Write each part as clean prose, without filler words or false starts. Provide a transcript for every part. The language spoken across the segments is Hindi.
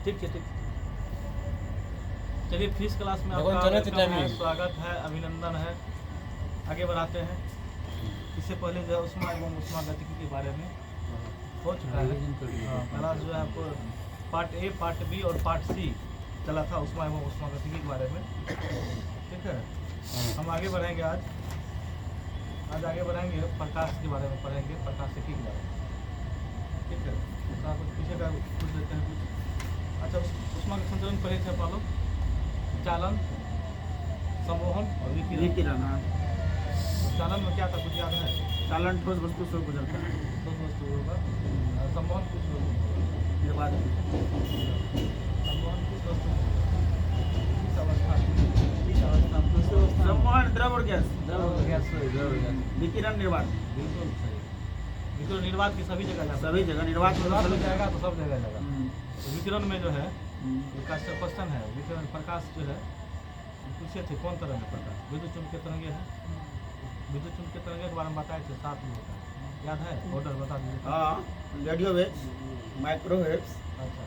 ठीक है ठीक। चलिए फिजिक्स क्लास में देखो, आपका चलो, वेलकम है, स्वागत है, अभिनंदन है। आगे बढ़ाते हैं। इससे पहले जो है उष्मा एवं उष्मागतिकी के बारे में हो चुका है। क्लास जो है आपको पार्ट ए, पार्ट बी और पार्ट सी चला था उष्मा एवं उष्मागतिकी के बारे में। ठीक है, हम आगे बढ़ेंगे आज आगे बढ़ेंगे प्रकाश के बारे में पढ़ेंगे, प्रकाशिकी के बारे में। ठीक है, तो आप पीछे का पूछ लेते हैं कुछ। अच्छा, उष्मा के संतुलन पढ़े थे आप लोग, चालन, सम्मोहन और विकिरण। चालन में क्या था, कुछ याद है? चालन ठोस वस्तु से गुजरता है। ठोस वस्तु होगा। सम्मोहन कुछ निर्वात सम्मोहन किस वस्तु किस अवस्था सम्मोहन द्रव और गैस। गैस। विकिरण निर्वात। बिल्कुल सही। विकिरण निर्वात की सभी जगह जाता है। सभी जगह निर्वात निर्वात में जाएगा तो सब जगह जाएगा। हम्म। विकिरण में जो है क्वेश्चन है, विकिरण प्रकाश जो है पूछे थे कौन तरंग है प्रकाश? विद्युत चुंबकीय तरंगे है। विद्युत चुंबकीय तरंगे के बारे में बताए थे, 7 में होता है, याद है? ऑर्डर बता दीजिए। हाँ, रेडियो वेव्स, माइक्रोवेव्स, अच्छा,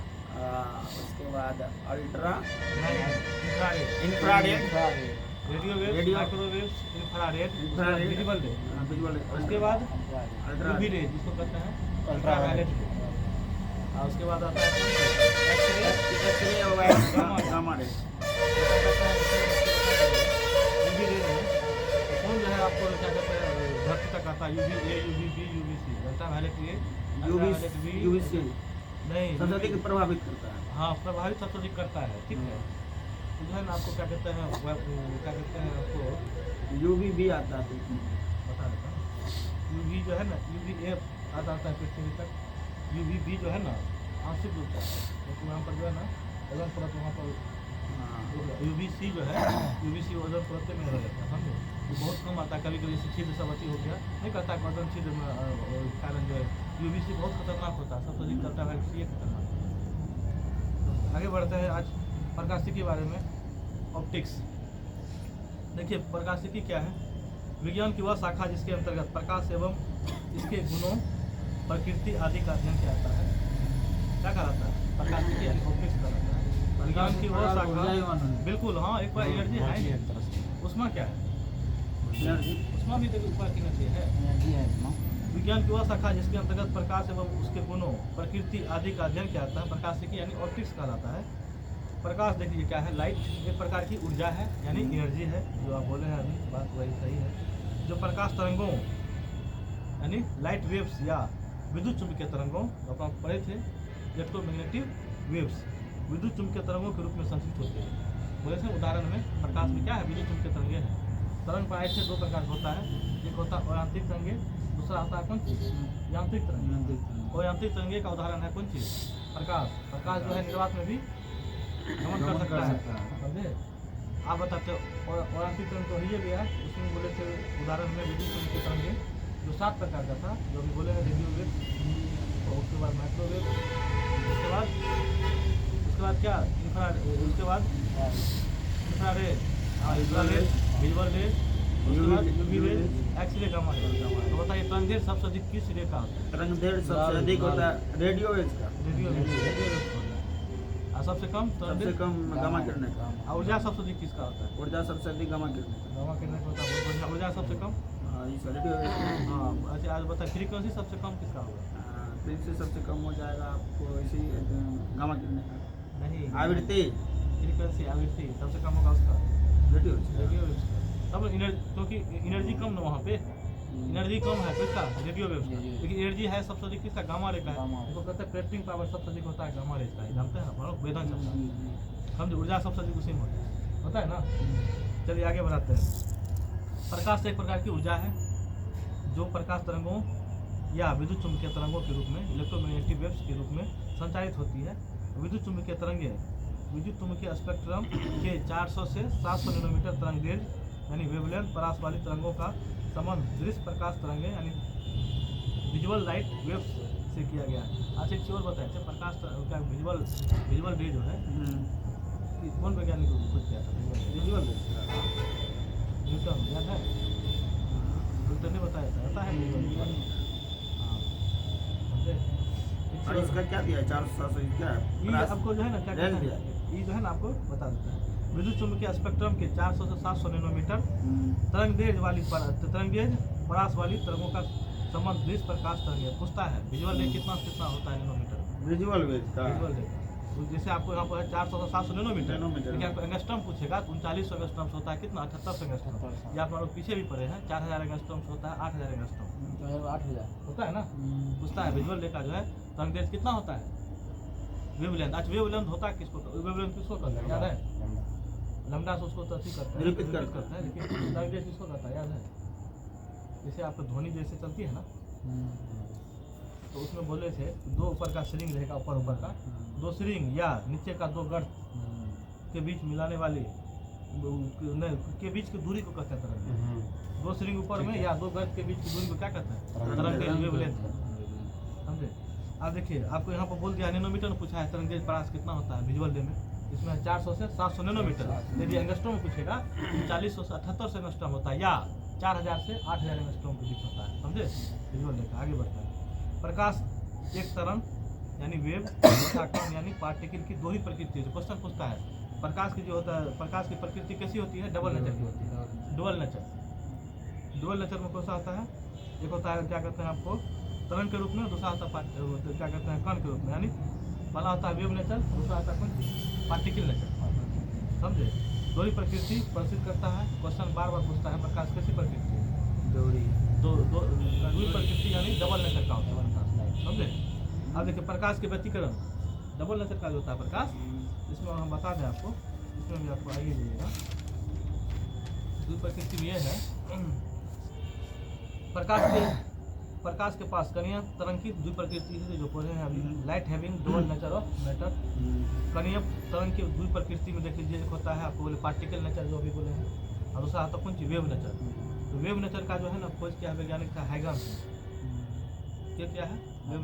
उसके बाद अल्ट्रा, नहीं, infrared, radio waves, microwaves, infrared, infrared, visible रे। विजुअल, उसके बाद अल्ट्रा यूवी रे जिसको कहते हैं अल्ट्रावायलेट रे। और उसके बाद आता है एक्सरे, एक्सरे और गामा रे। यूवी रे में कौन जो है आपको क्या कहते हैं धरती तक आता है? UV A, UV B, UV C. Ultraviolet A, ultraviolet B, UVC नहीं, सबसे अधिक प्रभावित करता है। हाँ, प्रभावित सबसे अधिक करता है। ठीक है, तो जो है ना आपको क्या कहते हैं, क्या कहते हैं आपको यूवी भी आता है। बता देता हूँ। यूवी जो है ना, यूवी ए आता है पृथ्वी तक। यूवी बी जो है ना आंशिक रूप से, लेकिन वहाँ पर जो है ना ओजोन परत वहाँ पर। यूवी सी जो है, यूवी सी ओजोन परत में रह जाता है, समझे? तो बहुत कम आता है, कभी कभी जैसे छिद्र सब अति हो गया, नहीं कहता कि ओजोन छिद्र में कारण जो है यूवी सी बहुत खतरनाक होता है, सबसे अधिक करता है सी खतरनाक। आगे बढ़ते हैं आज प्रकाशिकी के बारे में, ऑप्टिक्स। देखिए प्रकाशिकी क्या है? विज्ञान की वह शाखा जिसके अंतर्गत प्रकाश एवं इसके गुणों, प्रकृति आदि का अध्ययन किया जाता है। क्या कहलाता है? प्रकाशिकी यानी ऑप्टिक्स कहलाता है। विज्ञान की वह शाखा, बिल्कुल हाँ, एक बार एनर्जी है। उसमें क्या है? उसमें भी देखो ऊपर की एनर्जी है। विज्ञान की वह शाखा जिसके अंतर्गत प्रकाश एवं उसके गुणों, प्रकृति आदि का अध्ययन किया जाता है, प्रकाशिकी यानी ऑप्टिक्स कहलाता है। प्रकाश देखिए क्या है, लाइट एक प्रकार की ऊर्जा है, यानी एनर्जी है, जो आप बोले हैं अभी, बात वही सही है। जो प्रकाश तरंगों यानी लाइट वेव्स या विद्युत चुंबकीय तरंगों, जो आप पढ़े थे इलेक्ट्रोमैग्नेटिक वेव्स, विद्युत चुंबकीय तरंगों के रूप में संचित होते हैं। बोले थे उदाहरण में प्रकाश में क्या है, विद्युत चुंबकीय तरंगे हैं। तरंग पाए थे 2 प्रकार का होता है, एक होता है अयांत्रिक तरंगे, दूसरा होता है कौन चीज? यांत्रिक तरंगे। और यांत्रिक तरंगे का उदाहरण है कौन चीज? प्रकाश। प्रकाश जो है निर्वात में भी गमन कर सकता है, समझे? आप बताते हो और यांत्रिक तरंग तो ही गया, उसमें बोले थे उदाहरण में विद्युत चुंबकीय तरंगे जो 7 प्रकार का था, जो अभी बोले हैं रेडियो वेव, और उसके बाद माइक्रोवेव, उसके बाद क्या इंफ्रारेड, उसके बाद इंफ्रारेड, हाँ इंफ्रारेड, विजुअल रे, उसके बाद UV ray, x ray, gamma ray. तो बताइए तरंगदैर्घ्य सबसे अधिक किस रे का होता है? तरंगदैर्घ्य सबसे अधिक होता है रेडियो वेव्स का। Radio wave. और सबसे कम सबसे कम गामा किरण का। और ऊर्जा सबसे अधिक किसका होता है? ऊर्जा सबसे अधिक गामा किरण का। गामा किरण का होता है, बहुत बढ़िया। ऊर्जा सबसे कम? हाँ, इस रेडियो वेव्स। हाँ, अच्छा आज बता फ्रीक्वेंसी सबसे कम किसका होगा? फ्रीक्वेंसी सबसे कम हो जाएगा आपको इसी गामा किरण का। नहीं, आवृत्ति, फ्रीक्वेंसी आवृत्ति सबसे कम होगा उसका, रेडियो रेडियो वेव्स का। तब क्योंकि एनर्जी कम ना वहाँ पे, एनर्जी कम है किसका? रेडियो वेव्स का। लेकिन एनर्जी है सबसे अधिक किसका? गामा रे का है। उसको कहते हैं क्रेटिंग पावर सबसे अधिक होता है गामा रे का, जानते हैं ना, वेदन चलता है, समझे? ऊर्जा सबसे अधिक उसी में होता है ना। चलिए आगे बढ़ाते हैं। प्रकाश एक प्रकार की ऊर्जा है जो प्रकाश तरंगों या विद्युत चुंबकीय तरंगों के रूप में, इलेक्ट्रोमैग्नेटिक वेव्स के रूप में संचारित होती है। विद्युत चुंबकीय तरंगे विद्युत चुंबकीय स्पेक्ट्रम के 400 से 700 नैनोमीटर तरंगदैर्घ्य यानी वेवलेंथ परास वाली तरंगों का संबंध दृश्य प्रकाश तरंगे यानी विजुअल लाइट वेव्स से किया गया है। अच्छा एक चीज और बताए थे, प्रकाश का विजुअल रे जो है कि कौन वैज्ञानिक को खोज किया था? विजुअल रे न्यूटन, याद है? न्यूटन ने बताया था, आता है विजुअल। हाँ, समझे? और इसका क्या दिया है 400 क्या है ये प्राइस? आपको जो है ना क्या रेंज कहते दिया हैं, ये जो है ना आपको बता देते हैं। विद्युत चुम्बकीय स्पेक्ट्रम के 400 से 700 नैनोमीटर तरंगदैर्घ्य वाली तरंगदैर्घ्य परास वाली तरंगों का संबंध दृश्य प्रकाश तरंग पूछता है। विजुअल रे कितना कितना होता है नैनोमीटर? विजुअल वेज का विजुअल रे तो जैसे आपको यहाँ पर है 400 से 700 नैनोमीटर, नैनोमीटर। लेकिन आपको एंगस्ट्रॉम पूछेगा तो 3900 एंगस्ट्रॉम होता है कितना 7800 एंगस्ट्रॉम। ये आप लोग पीछे भी पढ़े हैं 4000 एंगस्ट्रॉम होता है 8000 एंगस्ट्रॉम 8000 होता है ना। पूछता है विजुअल रे का जो है तरंगदैर्घ्य कितना होता है, वेवलेंथ। अच्छा वेवलेंथ होता है किसको, वेवलेंथ किसको कहते हैं याद है? लंबा से उसको तो ठीक करता है, निरूपित निरूपित करता है, लेकिन तरंगदैर्घ्य किसको कहता है याद है? जैसे आपको ध्वनि जैसे चलती है ना तो उसमें बोले थे दो ऊपर का श्रृंग रहेगा, ऊपर का दो श्रृंग या नीचे का दो गर्त के बीच मिलाने वाले के बीच की दूरी को कहते हैं तरंग। दो श्रृंग ऊपर में या दो गर्त के बीच की दूरी को क्या कहते हैं? तरंग के वेवलेंथ। समझे? आप देखिए आपको यहाँ पर बोल दिया नैनोमीटर में पूछा है तरंगदैर्घ्य परास कितना होता है विजुअल रे में, इसमें 400 से 700 नैनोमीटर। यदि एंगस्ट्रॉम में पूछेगा 4000 से 7800 एंगस्ट्रॉम होता है या 4000 से 8000 एंगस्ट्रॉम के बीच होता है। समझे? विजुअल रे का आगे बढ़ता है। प्रकाश एक तरंग यानी वेव तथा कण यानी पार्टिकल की दो ही प्रकृति है। क्वेश्चन पूछता है प्रकाश की जो होता है, प्रकाश की प्रकृति कैसी होती है? डबल नेचर की होती है। Dual nature. डुअल नेचर में कौन सा होता है? एक होता है क्या कहते हैं आपको तरंग के रूप में, दूसरा होता है क्या कहते हैं कण के रूप में, यानी पहला होता है वेव नेचर, दूसरा होता है पार्टिकल नेचर। समझे? दो ही प्रकृति प्रदर्शित करता है। क्वेश्चन बार बार पूछता है प्रकाश कैसी प्रकृति है? दो प्रकृति यानी डबल नेचर का होता है प्रकाश। समझे? अब देखिए प्रकाश के व्यतिकरण डबल नेचर का जो होता है प्रकाश, इसमें हम बता दें आपको, इसमें भी आपको आइए जाइएगा। दो प्रकृति में ये है प्रकाश के पास कणीय तरंग की द्वि प्रकृति है जो पढ़े हैं अभी, light having dual nature of matter. कणीय तरंग की द्वि प्रकृति में देख लीजिए एक होता है आपको बोले पार्टिकल नेचर जो अभी बोले हैं, और दूसरा आता कौन सी वेव नेचर। तो वेव नेचर का जो है ना खोज किया है वैज्ञानिक था हैगन्स। क्या है वेव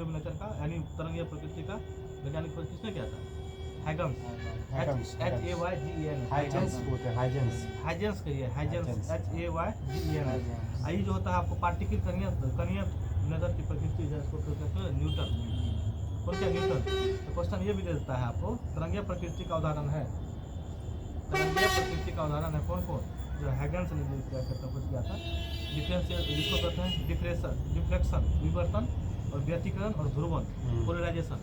नेचर का यानी तरंगीय प्रकृति का वैज्ञानिक खोज किसने किया था? हैगन्स। HAYGEN हाइजेंस कहिए हाइजेंस HAYGEN। ये जो होता है आपको पार्टिकल कणीय नेचर की प्रकृति है, इसको कहते हैं न्यूटन। कौन क्या न्यूटन? तो क्वेश्चन ये भी दे देता है आपको तरंगीय प्रकृति का उदाहरण है, तरंगीय प्रकृति का उदाहरण है कौन कौन? जो हैगन्स ने जो क्या कहते हैं कुछ किया था डिफरेंशियल, जिसको कहते हैं डिफ्लेक्शन विवर्तन और व्यतिकरण और ध्रुवन पोलराइजेशन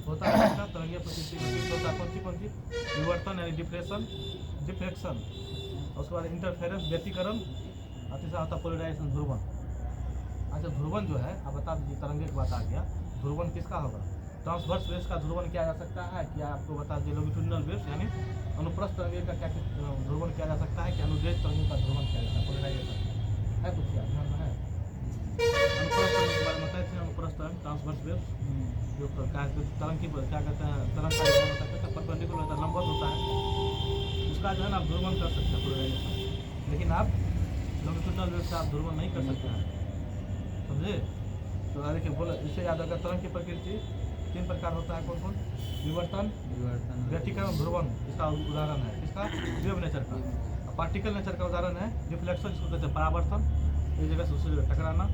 होता है इसका तरंगीय प्रकृति में। होता है कौन सी विवर्तन यानी डिफ्लेक्शन, उसके बाद इंटरफेरेंस व्यतिकरण, और तीसरा होता है पोलराइजेशन ध्रुवन। अच्छा ध्रुवन जो है आप बता दीजिए, तरंगे की बात आ गया, ध्रुवन किसका होगा? ट्रांसवर्स वेव्स का ध्रुवन किया जा सकता है क्या? आपको बता दीजिए लॉन्गिट्यूडिनल वेव्स यानी अनुप्रस्थ तरंगे का क्या ध्रुवन किया जा सकता है कि अनुदैर्घ्य तरंगे का ध्रुवन किया जाता है? पोलराइजेशन है कुछ क्या ध्यान में है? अनुप्रस्थ तरंग के बारे में बताए थे, अनुप्रस्थ तरंग ट्रांसवर्स वेव्स जो तरंग की क्या कहते हैं तरंग का ध्रुवन होता है परपेंडिकुलर होता है, लंबवत होता है, उसका जो है ना आप ध्रुवन कर सकते हैं पोलराइजेशन, लेकिन आप लॉन्गिट्यूडिनल वेव्स से आप ध्रुवन नहीं कर सकते हैं। समझे? तो देखिए बोला इससे याद होगा तरंग की प्रकृति 3 प्रकार होता है कौन कौन? विवर्तन व्यतिकरण ध्रुवन, इसका उदाहरण है इसका वेव नेचर का। पार्टिकल नेचर का उदाहरण है डिफ्लेक्शन, इसको कहते हैं परावर्तन, एक जगह से दूसरी जगह टकराना।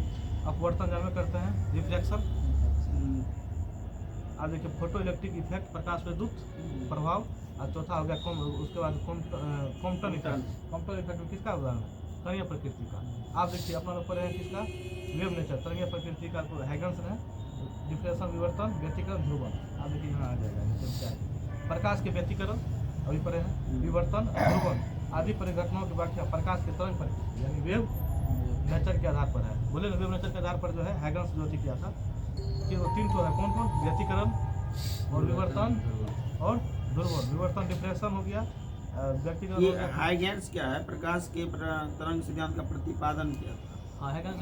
अपवर्तन जानवे करते हैं रिफ्लेक्शन। अब देखिए फोटो इलेक्ट्रिक इफेक्ट प्रकाश विद्युत प्रभाव, और चौथा हो गया उसके बाद कॉम्पटन इफेक्ट। कॉम्पटन इफेक्ट किसका उदाहरण है? तरंगीय प्रकृति का। आप देखिए अपना लोग पढ़े हैं किसका? वेव नेचर तरंगीय प्रकृति का हैगन्स है, डिफ्लेक्शन विवर्तन व्यतिकरण ध्रुवन। आप देखिए यहाँ आ जाएगा क्या है प्रकाश के व्यतिकरण अभी पढ़े हैं, विवर्तन ध्रुवन आदि परिघटनाओं की व्याख्या प्रकाश के तरंग पर यानी वेव नेचर के आधार पर है। बोले ना वेव नेचर के आधार पर जो है हैगन्स जो किया था कि वो 3 तो है कौन कौन? व्यतिकरण और विवर्तन और ध्रुवन। विवर्तन डिफ्लेक्शन हो गया, व्यक्तिगत ये हाइगेंस क्या है? प्रकाश के तरंग सिद्धांत का प्रतिपादन किया था। हाँ हैगन्स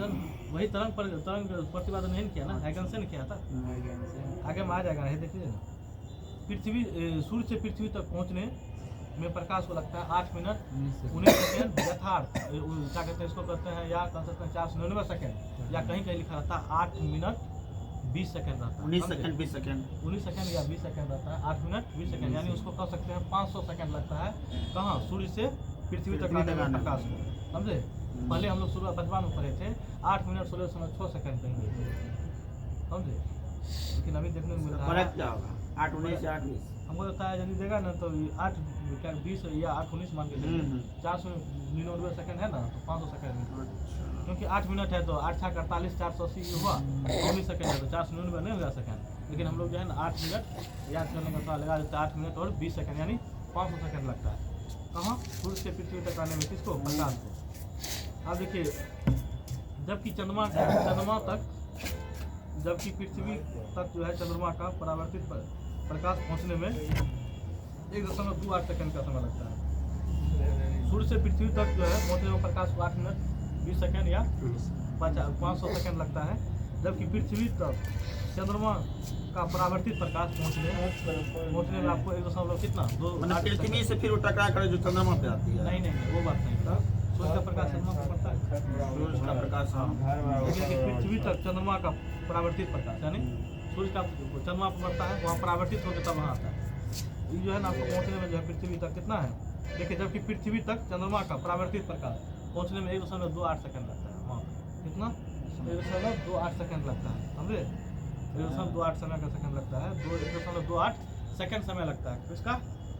वही तरंग प्रतिपादन नहीं किया ना, हैगन्स ने किया था। आगे में आ जाएगा है देखिए, पृथ्वी सूर्य से पृथ्वी तक पहुंचने में प्रकाश को लगता है 8 मिनट 19 सेकेंड यथार्थ क्या कहते हैं इसको कहते हैं, या कह सकते हैं 499 सेकेंड, या कहीं कहीं लिखा रहता है 8 मिनट 20 सेकेंड रहता है, 19 सेकेंड 20 सेकेंड 19 सेकेंड या 20 सेकेंड रहता है, 8 मिनट 20 सेकेंड, यानी उसको कह सकते हैं 500 सेकेंड लगता है कहाँ? सूर्य से पृथ्वी तक आने में प्रकाश को। समझे? पहले हम लोग सुबह बचपन में पढ़े थे 8 मिनट 16.6 सेकेंड कहेंगे। समझे? लेकिन अभी देखने को मिल रहा फर्क है क्या होगा 8 19 या 8 20? हमको लगता है यदि देगा ना तो 8 20 या 8 19 मान के चलिए 499 सेकंड है ना तो 500 सेकंड में, क्योंकि 8 मिनट है तो 8 छः 48 480 हुआ, 19 सेकंड है तो 499 नहीं होगा सेकंड। लेकिन हम लोग जो है ना 8 मिनट याद करने का सवाल लगा देते हैं, 8 मिनट और 20 सेकंड यानी 500 सेकंड लगता है। कहाँ? सूर्य से पृथ्वी तक आने में, किसको? प्रकाश को। अब देखिए जबकि चंद्रमा तक, जबकि पृथ्वी तक जो है चंद्रमा का परावर्तित प्रकाश पहुंचने में 1.28 सेकंड का समय लगता है। सूर्य से पृथ्वी तक जो है पहुंचने में प्रकाश को 8 मिनट 20 सेकंड या 500 सेकंड लगता है, जबकि पृथ्वी तक चंद्रमा का परावर्तित प्रकाश पहुंचने में आपको 1 कितना 2 मतलब पृथ्वी से फिर वो टकरा कर जो चंद्रमा पे आती है। नहीं वो बात नहीं था। सूर्य का प्रकाश चंद्रमा पर पड़ता है, सूर्य का प्रकाश लेकिन पृथ्वी तक चंद्रमा का परावर्तित प्रकाश यानी सूर्य का चंद्रमा पर पड़ता है, वहाँ परावर्तित होकर तब वहाँ आता है। ये जो है ना आपको पहुँचने में जो है पृथ्वी तक कितना है देखिए, जबकि पृथ्वी तक चंद्रमा का परावर्तित प्रकाश पहुँचने में 1.28 सेकंड लगता है। वहाँ कितना 1.28 सेकंड लगता है, समझे? 1.28 समय का सेकंड लगता है, 1.28 सेकंड समय लगता है इसका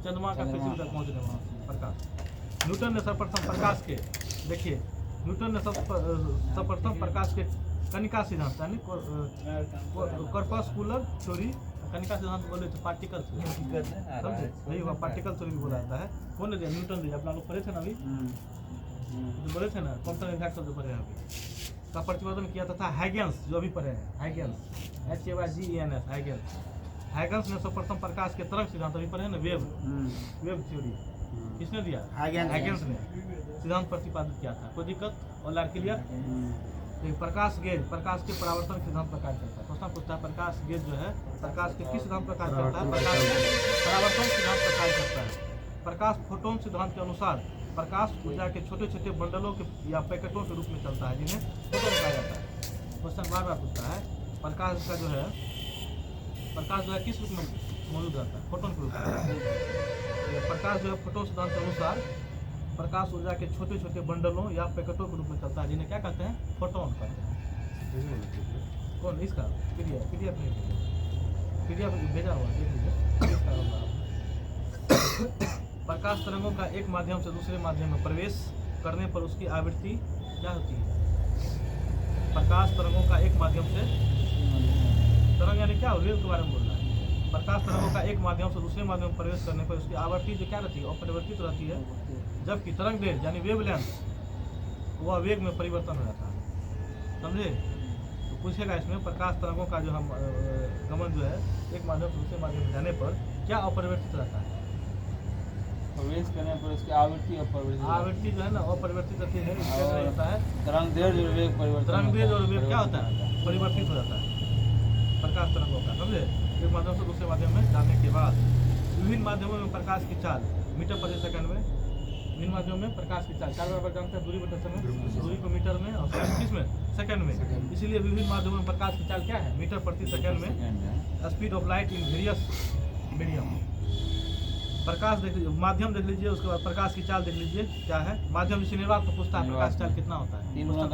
चंद्रमा का पृथ्वी तक पहुँचने में प्रकाश। न्यूटन ने सर्वप्रथम प्रकाश के, देखिए न्यूटन ने सर्वप्रथम प्रकाश के कनिका सिद्धांत यानी कॉर्पस्कुलर थ्योरी, कनिका सिद्धांत बोले तो पार्टिकल समझे, वही हुआ पार्टिकल थ्योरी भी बोला जाता है। कौन ने दिया? न्यूटन ने। अपना लोग पढ़े थे ना अभी, जो बोले थे ना क्वांटम इफेक्ट जो पढ़े हैं अभी, का प्रतिपादन किया था हाइगेंस, जो अभी पढ़े हैं हाइगेंस, HAYGENS हाइगेंस ने सर्वप्रथम प्रकाश के तरंग सिद्धांत अभी पढ़े हैं ना, वेव थ्योरी किसने दिया? हाइगेंस ने सिद्धांत प्रतिपादित किया था। कोई दिक्कत और लार क्लियर? प्रकाश गेज, प्रकाश के परावर्तन सिद्धांत पर कार्य करता है। प्रश्न पूछता है प्रकाश गेज जो है प्रकाश के किस सिद्धांत पर कार्य करता है? प्रकाश के परावर्तन सिद्धांत पर कार्य करता है। प्रकाश फोटोन सिद्धांत के अनुसार प्रकाश ऊर्जा के छोटे छोटे बंडलों के या पैकेटों के रूप में चलता है, जिन्हें फोटोन कहा जाता है। क्वेश्चन बार पूछता है प्रकाश का जो है किस रूप में मौजूद रहता है? फोटोन के रूप में। प्रकाश जो है फोटोन सिद्धांत के अनुसार प्रकाश ऊर्जा के छोटे छोटे बंडलों या पैकेटों के रूप में चलता है, जिन्हें क्या कहते हैं? फोटोन कहते हैं। कौन इसका PDF नहीं भेजा हुआ, देख लीजिए इसका होगा। प्रकाश तरंगों का एक माध्यम से दूसरे माध्यम में प्रवेश करने पर उसकी आवृत्ति क्या होती है? प्रकाश तरंगों का एक माध्यम से, तरंग यानी क्या? वेव के बारे में बोल रहा है। प्रकाश तरंगों का एक माध्यम से दूसरे माध्यम में प्रवेश करने पर उसकी आवृत्ति जो क्या रहती है? अपरिवर्तित रहती है, जबकि तरंग दैर्घ्य यानी वेवलेंथ वह वेग में परिवर्तन हो जाता है, समझे? तो पूछेगा इसमें प्रकाश तरंगों का जो हम गमन जो है एक माध्यम से दूसरे माध्यम में जाने पर क्या अपरिवर्तित रहता है? प्रवेश करने पर उसकी आवृत्ति आवृत्ति जो है ना अपरिवर्तित रहती है, क्या होता है? तरंग दैर्घ्य और वेग परिवर्तन, तरंग दैर्घ्य और वेग क्या होता है? परिवर्तित हो जाता है प्रकाश तरंगों का, समझे? एक माध्यम से दूसरे माध्यम में जाने के बाद विभिन्न माध्यमों में प्रकाश की चाल मीटर प्रति सेकंड में, विभिन्न माध्यमों में प्रकाश की चाल बराबर जानते हैं दूरी बटे समय, दूरी को मीटर में और किसमें? सेकंड में। इसीलिए विभिन्न माध्यमों में प्रकाश की चाल क्या है? मीटर प्रति सेकंड में। Speed of light in various medium. प्रकाश देख लीजिए, माध्यम देख लीजिए, उसके बाद प्रकाश की चाल देख लीजिए क्या है? माध्यम जैसे निर्वात तो पूछता है प्रकाश चाल कितना होता है? 3 मीटर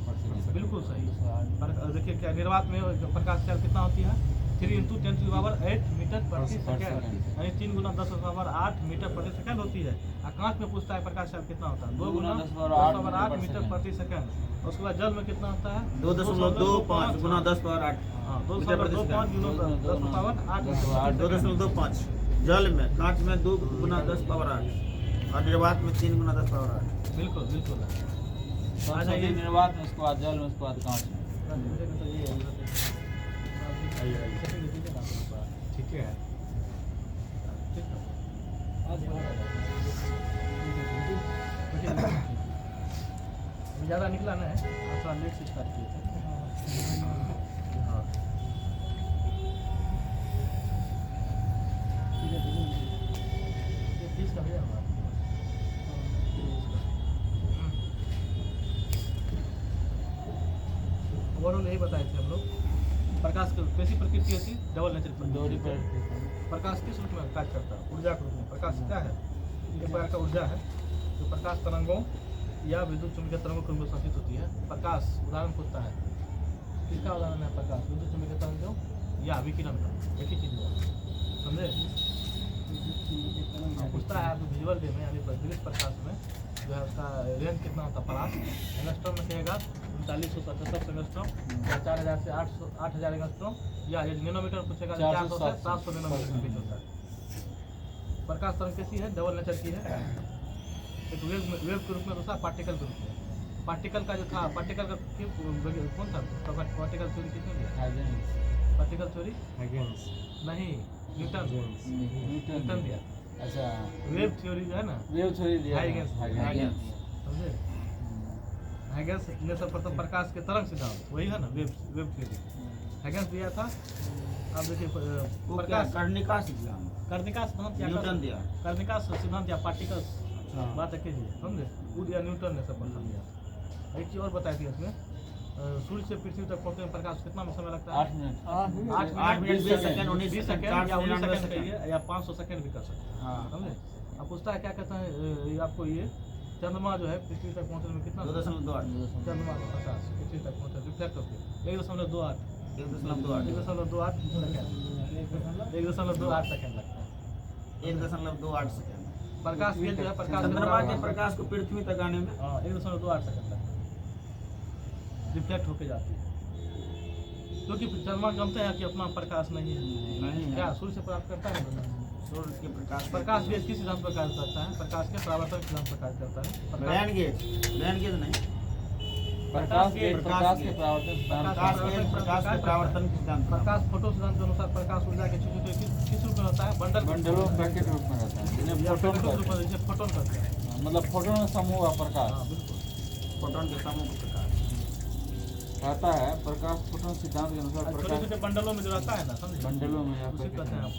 पर सेकंड। बिल्कुल सही। देखिए क्या निर्वात में प्रकाश चाल कितना होती है? 3 × 10⁸ मीटर प्रति सेकंड, यानी 3 × 10⁸ मीटर प्रति सेकंड होती है। आकाश में पूछता है प्रकाश चाल कितना होता है? 2 × 10⁸ मीटर प्रति सेकंड। उसके बाद जल में कितना होता है? 2.25 × 10⁸ हाँ 2.25 × 10⁸ 2.25 जल में, कांच में 2 × 10⁸ और निर्वात में 3 × 10⁸। बिल्कुल बिल्कुल। आ जाइए निर्वात में, उसके बाद जल में, उसके बाद कांच में। ठीक है ज़्यादा निकला ना है, थोड़ा लेट से स्टार्ट किए थे। हाँ ये 30 का भैया हुआ ओवरऑल यही बताए थे हम लोग। प्रकाश की कैसी प्रकृति होती? Double nature. प्रकाश किस रूप में कार्य करता है? ऊर्जा के रूप में। प्रकाश क्या है? एक प्रकार का ऊर्जा है जो प्रकाश तरंगों या विद्युत चुंबकीय तरंगों के रूप में संचित होती है। प्रकाश उदाहरण पूछता है किसका उदाहरण है प्रकाश? विद्युत चुम्बकीय तरंग जो या विकिरण का, एक ही चीज हुआ, समझे? पूछता है आप विजुअल वे में यानी दृश्य प्रकाश में जो है उसका रेंज कितना होता है परास? एंगस्ट्रॉम में कहेगा 3977 एंगस्ट्रॉम या 4000 से 8000 एंगस्ट्रॉम, या यदि नैनोमीटर पूछेगा 400 से 700 नैनोमीटर के बीच होता है। प्रकाश तरंग कैसी है? डबल नेचर की है, एक वेव के रूप में, दूसरा पार्टिकल के रूप में। पार्टिकल का जो था, पार्टिकल का कौन था? पार्टिकल थ्योरी किसने दिया? पार्टिकल थ्योरी नहीं, न्यूटन दिया। अच्छा, वेव थ्योरी जो है ना, वेव थ्योरी दिया हाइगेंस, हाइगेंस। समझे? हाइगेंस ने सर्वप्रथम प्रकाश के तरंग सिद्धांत, वही है ना वेव थ्योरी, हाइगेंस दिया था। अब देखिए प्रकाश कर्णिका सिद्धांत कर्णिका सिद्धांत या न्यूटन दिया। कर्णिका सिद्धांत या पार्टिकल्स बात है कीजिए, समझे? वुड या न्यूटन ने सर्वप्रथम दिया। एक चीज और बताई थी इसमें, सूर्य से पृथ्वी तक पहुंचने में प्रकाश कितना समय लगता है? 8 मिनट 8 मिनट 20 सेकंड 20 सेकंड या 19 सेकंड कहिए या 500 सेकंड भी कर सकते हैं, हाँ। समझे? अब पूछता है क्या कहता है आपको, ये चंद्रमा जो है पृथ्वी तक पहुंचने में कितना? 2.28 चंद्रमा का प्रकाश पृथ्वी तक पहुंचने रिफ्लेक्ट होकर 1.28 सेकंड लगता है। 1.28 सेकंड प्रकाश के जो है प्रकाश चंद्रमा के प्रकाश को पृथ्वी तक आने में 1.28 सेकंड लगता है, रिफ्लेक्ट होके जाती है। क्योंकि चंद्रमा जानते हैं कि अपना प्रकाश नहीं है, नहीं है। क्या सूर्य से प्राप्त करता है? सूर्य के प्रकाश भी किस सिद्धांत पर कार्य करता है? प्रकाश के परावर्तन सिद्धांत पर कार्य करता है। बैंड गेज नहीं प्रकाश के परावर्तन सिद्धांत। प्रकाश के परावर्तन सिद्धांत। प्रकाश फोटो सिद्धांत के अनुसार प्रकाश ऊर्जा के छोटे किस रूप में होता है? बंडलों पैकेट रूप में रहता है, जिन्हें फोटोन कहते हैं। जैसे फोटोन करते हैं, मतलब फोटोन समूह का प्रकाश हाँ बिल्कुल। फोटोन के समूह का प्रकाश कहता है प्रकाश फोटोन सिद्धांत के अनुसार छोटे प्रकाश छोटे बंडलों में जो रहता है ना, समझे? बंडलों में या उसी पैकेट कहते हैं में। आप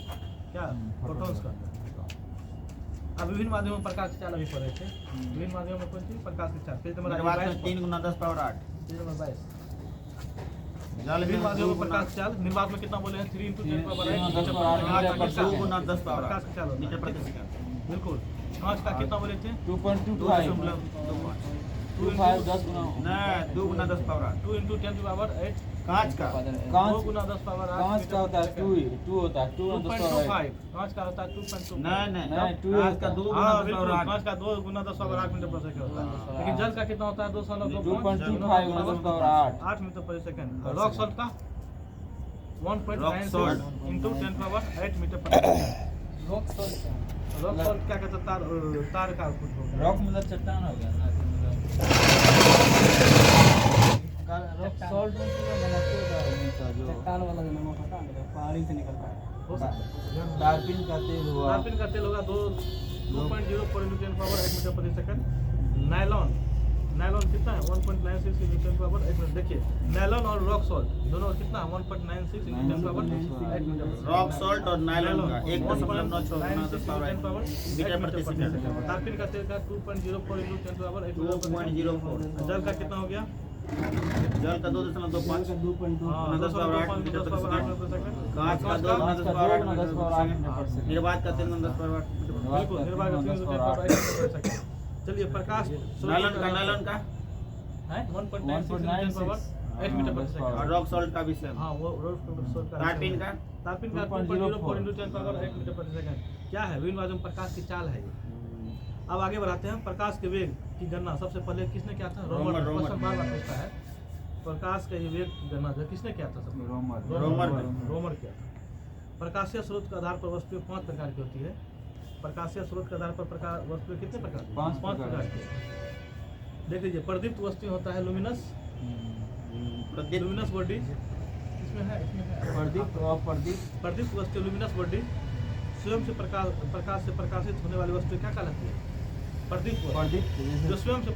क्या फोटोन्स कहते हैं। अब विभिन्न माध्यमों में प्रकाश की चाल अभी पढ़े थे। विभिन्न माध्यमों में कौन सी प्रकाश की चाल? Page number 22 3 × 10 power 8 page number 22। जल विभिन्न माध्यमों में प्रकाश की चाल निर्वात में कितना बोले हैं? 3 × 10⁻⁸ 2 × 10 पावर प्रकाश की चाल होता है। मीटर प्रति सेकंड। बिल्कुल। कांच का कितना बोले थे? 2.25 25 10 गुना नहीं 2 × 10 पावर 8 2 × 10⁸ कांच का 2 कांच × 10⁸ कांच का होता है 2 होता है 2 10 पावर 2.25 कांच का होता है 2.25 नहीं नहीं, 2 कांच का 2 × 10 हाँ पावर बिल्कुल, 8 कांच का 2 × 10⁸ मीटर प्रति सेकंड होता है। लेकिन जल का कितना होता है? 2.25 2.25 × 10 पावर 8 मीटर प्रति सेकंड। रॉक सॉल्ट का 1.96 × 10⁸ मीटर प्रति सेकंड। रॉक सॉल्ट क्या कहते हैं? तार का कुछ होता है। रॉक मतलब चट्टान हो गया ना, रॉक सॉल्ट जो चट्टान वाला जो नमक होता है पहाड़ी से निकलता है। हो सकता है। डार्पिन का तेल हुआ, कार्बन का तेल होगा 2.04 × 10⁸ मीटर प्रति सेकंड। नायलॉन कितना है? 1.96 × 10⁸ मीटर। देखिए नायलॉन और रॉक सॉल्ट दोनों कितना है? 1.96 × 10⁸ मीटर। रॉक सॉल्ट और नायलॉन का 1.96 मीटर प्रति सेकंड। कार्बन का तेल का 2.04 × 10⁸ 2.04 जल का कितना हो गया? जल का 2.25 हाँ, 10 पावर 8 मीटर प्रति सेकंड। कांच का 2 × 10 पावर 8 मीटर प्रति सेकंड। निर्वात का 3 × 10 पावर 8 मीटर प्रति बिल्कुल निर्वात का 3 × 10⁸ मीटर प्रति सेकंड। चलिए प्रकाश सेकंड। नायलॉन का है 1.96 × 10⁸ मीटर प्रति सेकंड। और रॉक सॉल्ट का भी सेम। हाँ वो रोड सॉल्ट का कार्पिन का 2.04 × 10⁸ मीटर प्रति सेकंड। क्या है? विभिन्न माध्यम प्रकाश की चाल है ये। अब आगे बढ़ाते हैं। प्रकाश के वेग की गणना सबसे पहले किसने किया था? रोमर। क्वेश्चन बार बार पूछता है। प्रकाश के वेग की गणना जो किसने किया था? सबसे रोमर किया था। प्रकाशीय स्रोत के आधार पर वस्तुएं 5 प्रकार की होती है। प्रकाशीय स्रोत के आधार पर प्रकाश वस्तुएं कितने प्रकार की? 5 प्रकार की। देख लीजिए प्रदीप्त वस्तु होता है लुमिनस बॉडी। इसमें है प्रदीप्त वस्तु लुमिनस बॉडी। स्वयं से प्रकाश से प्रकाशित होने वाली वस्तु क्या कहलाती है? प्रदीप्त जो स्वयं से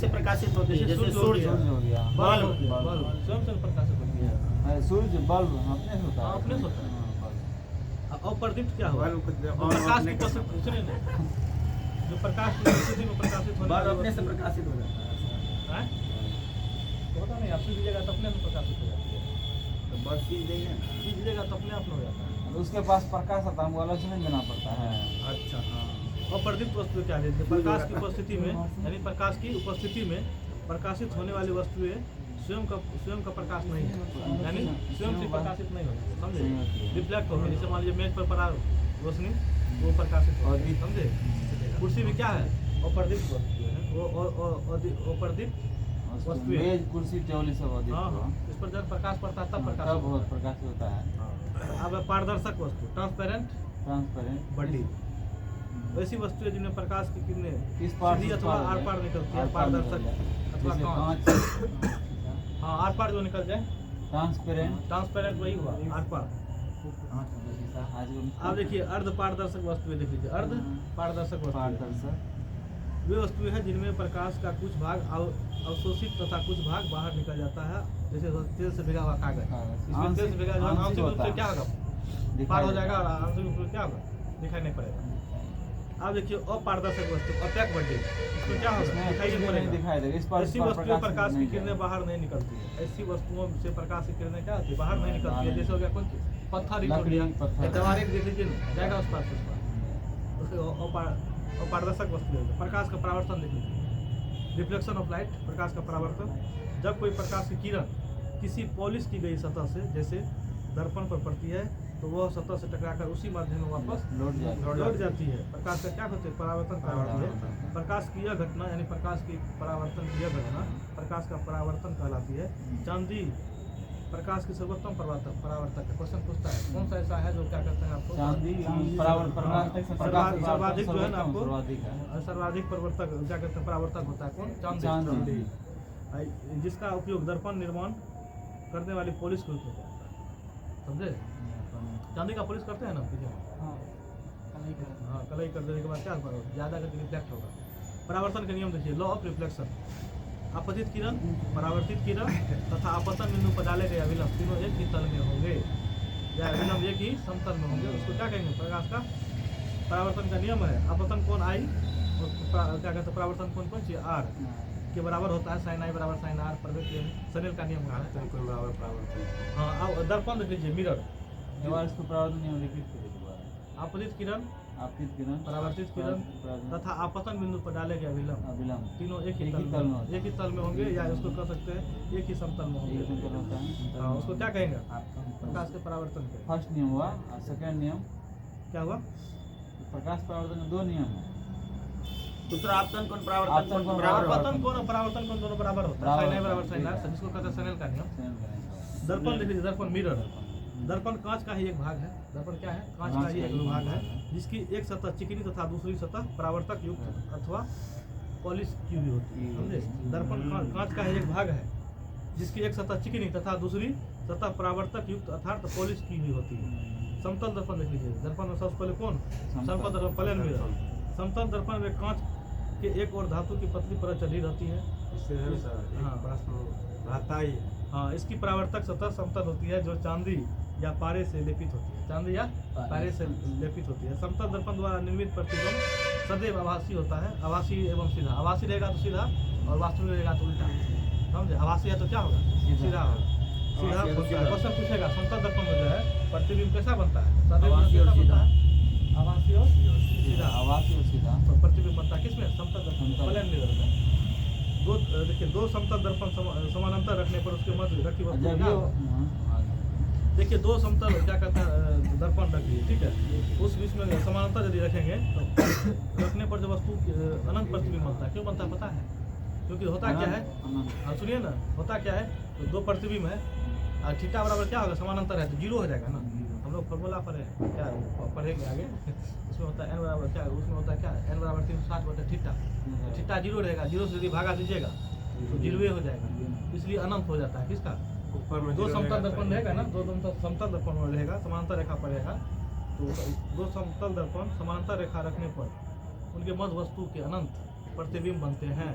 प्रकाशित होती है, जैसे सूर्य हो गया, बल्ब स्वयं से प्रकाशित होती है। सूर्य बल्ब अपने से होता है, अपने से होता है। और प्रदीप्त क्या होगा? बल्ब प्रकाश की उपस्थिति सुनिए ना, जो प्रकाश की उपस्थिति में प्रकाशित होने वाली अपने से प्रकाशित हो जाता है। हैं? तो पता नहीं, आप सीधीएगा तो अपने से प्रकाशित हो जाती है। तो बस चीज देंगे ना। सीधीएगा तो अपने आप हो जाता है। उसके पास प्रकाश आता है, हमको अलग से नहीं देना पड़ता है। अच्छा हाँ। और प्रदीप्त वस्तु क्या है? प्रकाश की उपस्थिति में यानी प्रकाश की उपस्थिति में प्रकाशित होने वाली वस्तुएं स्वयं का प्रकाश नहीं है, यानी स्वयं से प्रकाशित नहीं होता, समझे, रिफ्लेक्ट होगा। जैसे मान लीजिए मेज पर पड़ा रोशनी वो प्रकाशित होगी, समझे। कुर्सी भी क्या है, अप्रदीप्त वस्तु है, वो अप्रदीप्त वस्तु है। मेज कुर्सी टेबल सब अधिक हाँ हाँ, इस पर जब प्रकाश पड़ता है तब प्रकाश तब बहुत प्रकाश होता है। अब पारदर्शक वस्तु, ट्रांसपेरेंट ट्रांसपेरेंट बॉडी, ऐसी वस्तुएं जिनमें प्रकाश की किरणें किस पार सीधी से अथवा पार आर है? पार निकलती है, आर पार पारदर्शक निकल जाए। अथवा जैसे कांच, कांच हाँ आर पार जो निकल जाए, ट्रांसपेरेंट। ट्रांसपेरेंट वही हुआ आर पार। आप देखिए अर्ध पारदर्शक वस्तुएं देख लीजिए, अर्ध पारदर्शक वस्तु पारदर्शक वे वस्तुएं हैं जिनमें प्रकाश का कुछ भाग अवशोषित तथा कुछ भाग बाहर निकल जाता है, जैसे तेल से भिगा हुआ कागज, इसमें तेल से भिगा जो आंशिक रूप से क्या होगा, पार हो जाएगा, और आंशिक रूप से क्या होगा, दिखाई नहीं पड़ेगा। आप देखिए अपारदर्शक वस्तु, अपेक बॉडी, इसमें क्या होगा, दिखाई नहीं पड़ेगा, दिखाई देगा। इस पर ऐसी वस्तुएं प्रकाश की किरणें बाहर नहीं निकलती है, ऐसी वस्तुओं से प्रकाश की किरणें क्या होती है, बाहर नहीं निकलती है। जैसे हो गया कौन चीज, पत्थर ही लकड़ी, गया, पत्थर। दीवार एक देख लीजिए ना, जाएगा उस पार से उस पार, उसके अपारदर्शक वस्तु है। प्रकाश का परावर्तन देख लीजिए, रिफ्लेक्शन ऑफ लाइट, प्रकाश का परावर्तन। जब कोई प्रकाश की किरण किसी पॉलिश की गई सतह से जैसे दर्पण पर पड़ती है तो वह सतह से टकराकर उसी माध्यम में वापस लौट जाती है। प्रकाश का क्या होता है, परावर्तन कहलाती है। प्रकाश की यह घटना यानी प्रकाश की परावर्तन की यह घटना प्रकाश का परावर्तन कहलाती है। चांदी प्रकाश की सर्वोत्तम परावर्तक है। क्वेश्चन पूछता है कौन सा ऐसा है जो क्या करते हैं आपको, चांदी सर्वाधिक जो है ना आपको सर्वाधिक है। सर्वाधिक परिवर्तक क्या कहते हैं, परावर्तक होता है कौन, चांदी। जिसका उपयोग दर्पण निर्माण करने वाली पॉलिश के रूप में होता है, समझे। चांदी का पॉलिश करते हैं ना ठीक है, हाँ कलई कर देने के बाद क्या होगा, ज़्यादा करके रिफ्लेक्ट होगा। परावर्तन के नियम देखिए, लॉ ऑफ रिफ्लेक्शन। आपतित किरण, परावर्तित किरण तथा आपतन बिंदु पर डाले गए अभिलंब तीनों एक ही तल में होंगे, या अभिलंब एक ही समतल में होंगे, उसको क्या कहेंगे, प्रकाश का परावर्तन का नियम है। आपतन कोण आई और क्या कहते हैं परावर्तन कोण कौन सी, आर के बराबर होता है, साइन आई बराबर साइन आर। प्रवेश सनेल का नियम कहा है। हाँ अब दर्पण देख लीजिए, मिरर, इसको परावर्तन नियम रिपीट करिए दोबारा। आपतित किरण, आपतित किरण, परावर्तित किरण तथा आपतन बिंदु पर डाले गए अभिलंब तीनों एक ही तल में होंगे, या उसको कह सकते हैं एक ही समतल में होंगे। हाँ उसको क्या कहेंगे, प्रकाश के परावर्तन के। फर्स्ट नियम हुआ और सेकंड नियम क्या हुआ, प्रकाश परावर्तन के दो नियम है। दूसरा आपतन कोण, आपतन परावर्तन कोण, कोण बराबर आपतन कोण और परावर्तन कोण दोनों बराबर होता है, साइन आई बराबर साइन आर, जिसको कहते हैं सनेल का नियम। दर्पण देख लीजिए, दर्पण मिरर, दर्पण कांच का ही एक भाग है। दर्पण क्या है, कांच का ही एक भाग है, जिसकी एक सतह चिकनी तथा दूसरी सतह परावर्तक युक्त अथवा पॉलिश की हुई होती है, समझे। दर्पण कांच का ही एक भाग है जिसकी एक सतह चिकनी तथा दूसरी सतह परावर्तक युक्त अर्थात पॉलिश की हुई होती है। समतल दर्पण देख लीजिए, दर्पण में सबसे पहले कौन, समतल दर्पण, प्लेन मिरर। समतल दर्पण में कांच के एक और धातु की पतली परत चढ़ी रहती है, हाँ इसकी परावर्तक सतह समतल होती है जो चांदी या पारे से लेपित होती है, चांदी या पारे से लेपित होती है। समतल दर्पण द्वारा निर्मित प्रतिबिंब सदैव आभासी होता है, आभासी एवं सीधा। आभासी रहेगा तो सीधा और वास्तविक रहेगा तो उल्टा, समझे। आभासी है तो क्या होगा, सीधा होगा, सीधा होता है। क्वेश्चन पूछेगा समतल दर्पण में जो है प्रतिबिंब कैसा बनता है, सदैव आभासी और सीधा, आभासी और सीधा, आभासी और सीधा। तो प्रतिबिंब बनता है किसमें, समतल दर्पण, प्लेन मिरर में। दो देखिए, दो समतल दर्पण समानांतर रखने पर उसके मध्य रखी वस्तु क्या होगा? देखिए दो समतल क्या कहते हैं दर्पण रखिए, ठीक है, उस बीच में समानांतर यदि रखेंगे तो रखने पर जो वस्तु अनंत प्रतिबिंब बनता है। क्यों बनता है पता है, क्योंकि होता क्या है, हाँ सुनिए ना, होता क्या है, तो दो प्रतिबिंब है और थीटा बराबर क्या होगा, समानांतर है तो जीरो हो जाएगा ना। हम लोग फॉर्मूला पर क्या पढ़ेंगे आगे, उसमें होता है एन बराबर क्या, उसमें होता है क्या, एन बराबर 360 थीटा, थीटा जीरो रहेगा, जीरो से यदि भागा दीजिएगा तो जीरो हो जाएगा, इसलिए अनंत हो जाता है। किसका, ऊपर में दो समतल दर्पण रहेगा ना, दो समतल दर्पण में रहेगा, समानांतर रेखा पर रहेगा, तो दो समतल दर्पण समानांतर रेखा रखने पर उनके मध्य वस्तु के अनंत प्रतिबिंब बनते हैं।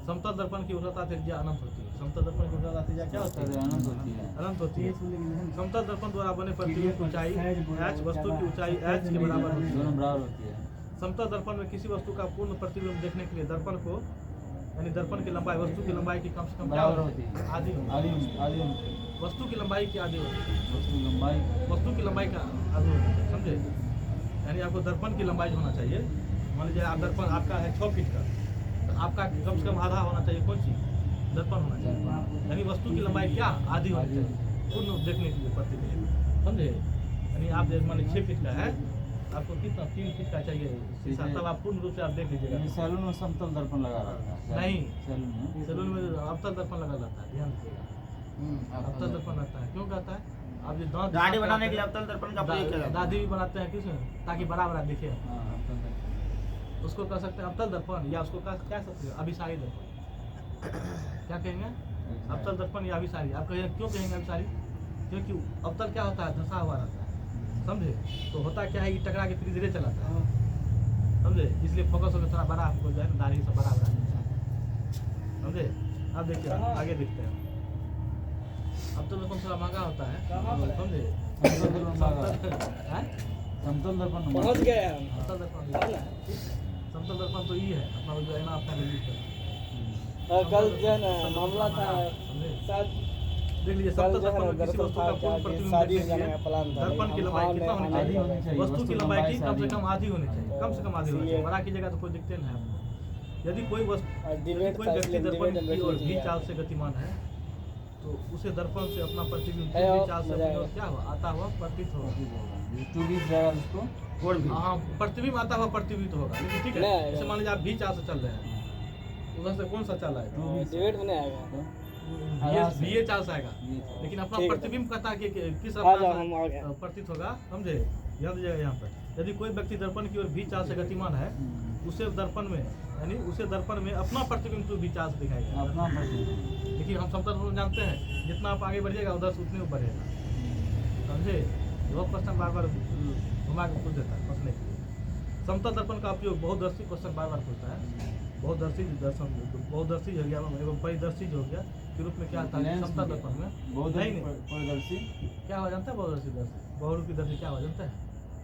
समतल दर्पण की उर्ध्वता त्रिज्या अनंत होती है। समतल दर्पण की उर्ध्वता त्रिज्या क्या होती है, अनंत होती है, अनंत होती है। समतल दर्पण द्वारा बने प्रतिबिंब की ऊंचाई h, वस्तु की ऊंचाई h के बराबर होती है, दोनों बराबर होती है। समतल दर्पण में किसी वस्तु का पूर्ण प्रतिबिंब देखने के लिए दर्पण को यानी दर्पण की लंबाई वस्तु की लंबाई की कम से कम बराबर होती है, आधी वस्तु की लंबाई की आधी होती है, वस्तु की लंबाई का आधी होती है, समझे। यानी आपको दर्पण की लंबाई होना चाहिए, मान लीजिए आप दर्पण आपका है 6 फीट का, तो आपका कम से कम आधा होना चाहिए कौन सी, दर्पण होना चाहिए, यानी वस्तु की लंबाई क्या आधी होनी चाहिए पूर्ण देखने के लिए प्रतिबिंब, समझे। यानी आप जैसे मान 6 फीट का है, आपको कितना 3 फीट का चाहिए शीशा, तब आप पूर्ण रूप से आप देख लीजिएगा। सैलून में समतल दर्पण लगा रहता है। नहीं, सैलून में सैलून में अवतल दर्पण लगा रहता है, ध्यान दीजिएगा। अवतल दर्पण रहता है, क्यों कहता है? आप जो दांत दाढ़ी बनाने के लिए अवतल दर्पण का प्रयोग किया जाता है। दाढ़ी भी बनाते हैं किसमें, ताकि बड़ा बड़ा दिखे, हाँ, अवतल दर्पण। उसको कह सकते हैं अवतल दर्पण, या उसको क्या सकते हैं अभिसारी दर्पण। क्या कहेंगे? अवतल दर्पण या अभिसारी। आप कहेंगे क्यों कहेंगे अभिसारी? क्योंकि अवतल क्या होता है, धंसा हुआ रहता है, समझे। तो होता क्या है कि टकरा के धीरे धीरे चलाता है, समझे, इसलिए फोकस होकर थोड़ा बड़ा आपको जो है दाढ़ी से बड़ा बड़ा दिखता है, समझे। अब देखिए आगे देखते हैं। अब तो दर्पण थोड़ा महंगा होता है, समझे। समतल दर्पण लगा। हैं? समतल दर्पण पहुंच गए हम। समतल दर्पण, समतल दर्पण तो ये है अपना जो है ना, अपना रिलीज कर। और कल जो है ना मामला था समझे? शायद देख लीजिए कल समतल जो है दर्पन ना में किसी दर्पण वस्तु था का क्या पूर्ण कि प्रतिबिंब शादी देखने के जाने लिए का प्लान था। दर्पण की लंबाई कितना होनी आधी होनी चाहिए? चाहिए। वस्तु की लंबाई की कम से कम आधी होनी चाहिए, कम से कम आधी होनी चाहिए। इसलिए- बड़ा कीजिएगा तो कोई दिखते नहीं आपको। यदि कोई वस्तु, और यदि डिबेट कोई था व्यक्ति इसलिए दर्पण डिबेट की ओर में भी चाल से गतिमान है, तो उसे दर्पण से अपना प्रतिबिंब है भी और चाल से मजा अपनी ओर आएगा। क्या हुआ आता हुआ प्रतीत होगा। टू डी जाएगा उसको। कोड भी हाँ, प्रतिबिंब आता हुआ प्रतीत होगा, लेकिन ठीक है। नहीं, जैसे मान लीजिए आप भी चाल से चल रहे हैं, उधर से कौन सा चाल आएगा? डिबेट में नहीं आएगा। ये चाल से आएगा, लेकिन अपना ठीक है। प्रतिबिंब कहता है कि किस आ रफ्तार जाओ, से हम आ गए। प्रतीत होगा, समझे। ध्यान दीजिएगा यहाँ पर। यदि कोई व्यक्ति दर्पण की ओर भी चाल से गतिमान है, उसे दर्पण में, यानी उसे दर्पन में अपना प्रतिबिंब तो भी चाल से दिखाई देगा। अपना प्रतिबिंब। लेकिन हम समतल दर्पण जानते हैं, जितना आप आगे बढ़िएगा उधर से उतने ऊपर बढ़ेगा, समझे। वो क्वेश्चन बार बार घुमा के पूछ देता है फंसने के लिए। समतल दर्पण का उपयोग बहुदर्शी क्वेश्चन बार बार पूछता है। बहुदर्शी दर्शन, बहुदर्शी हो गया एवं परिदर्शी हो गया के रूप में क्या आता है समतल दर्पण में? नहीं, परिदर्शी क्या हो जानता है बहुदर्शी दर्शी, बहुरूपी दर्शी क्या हो जानता है?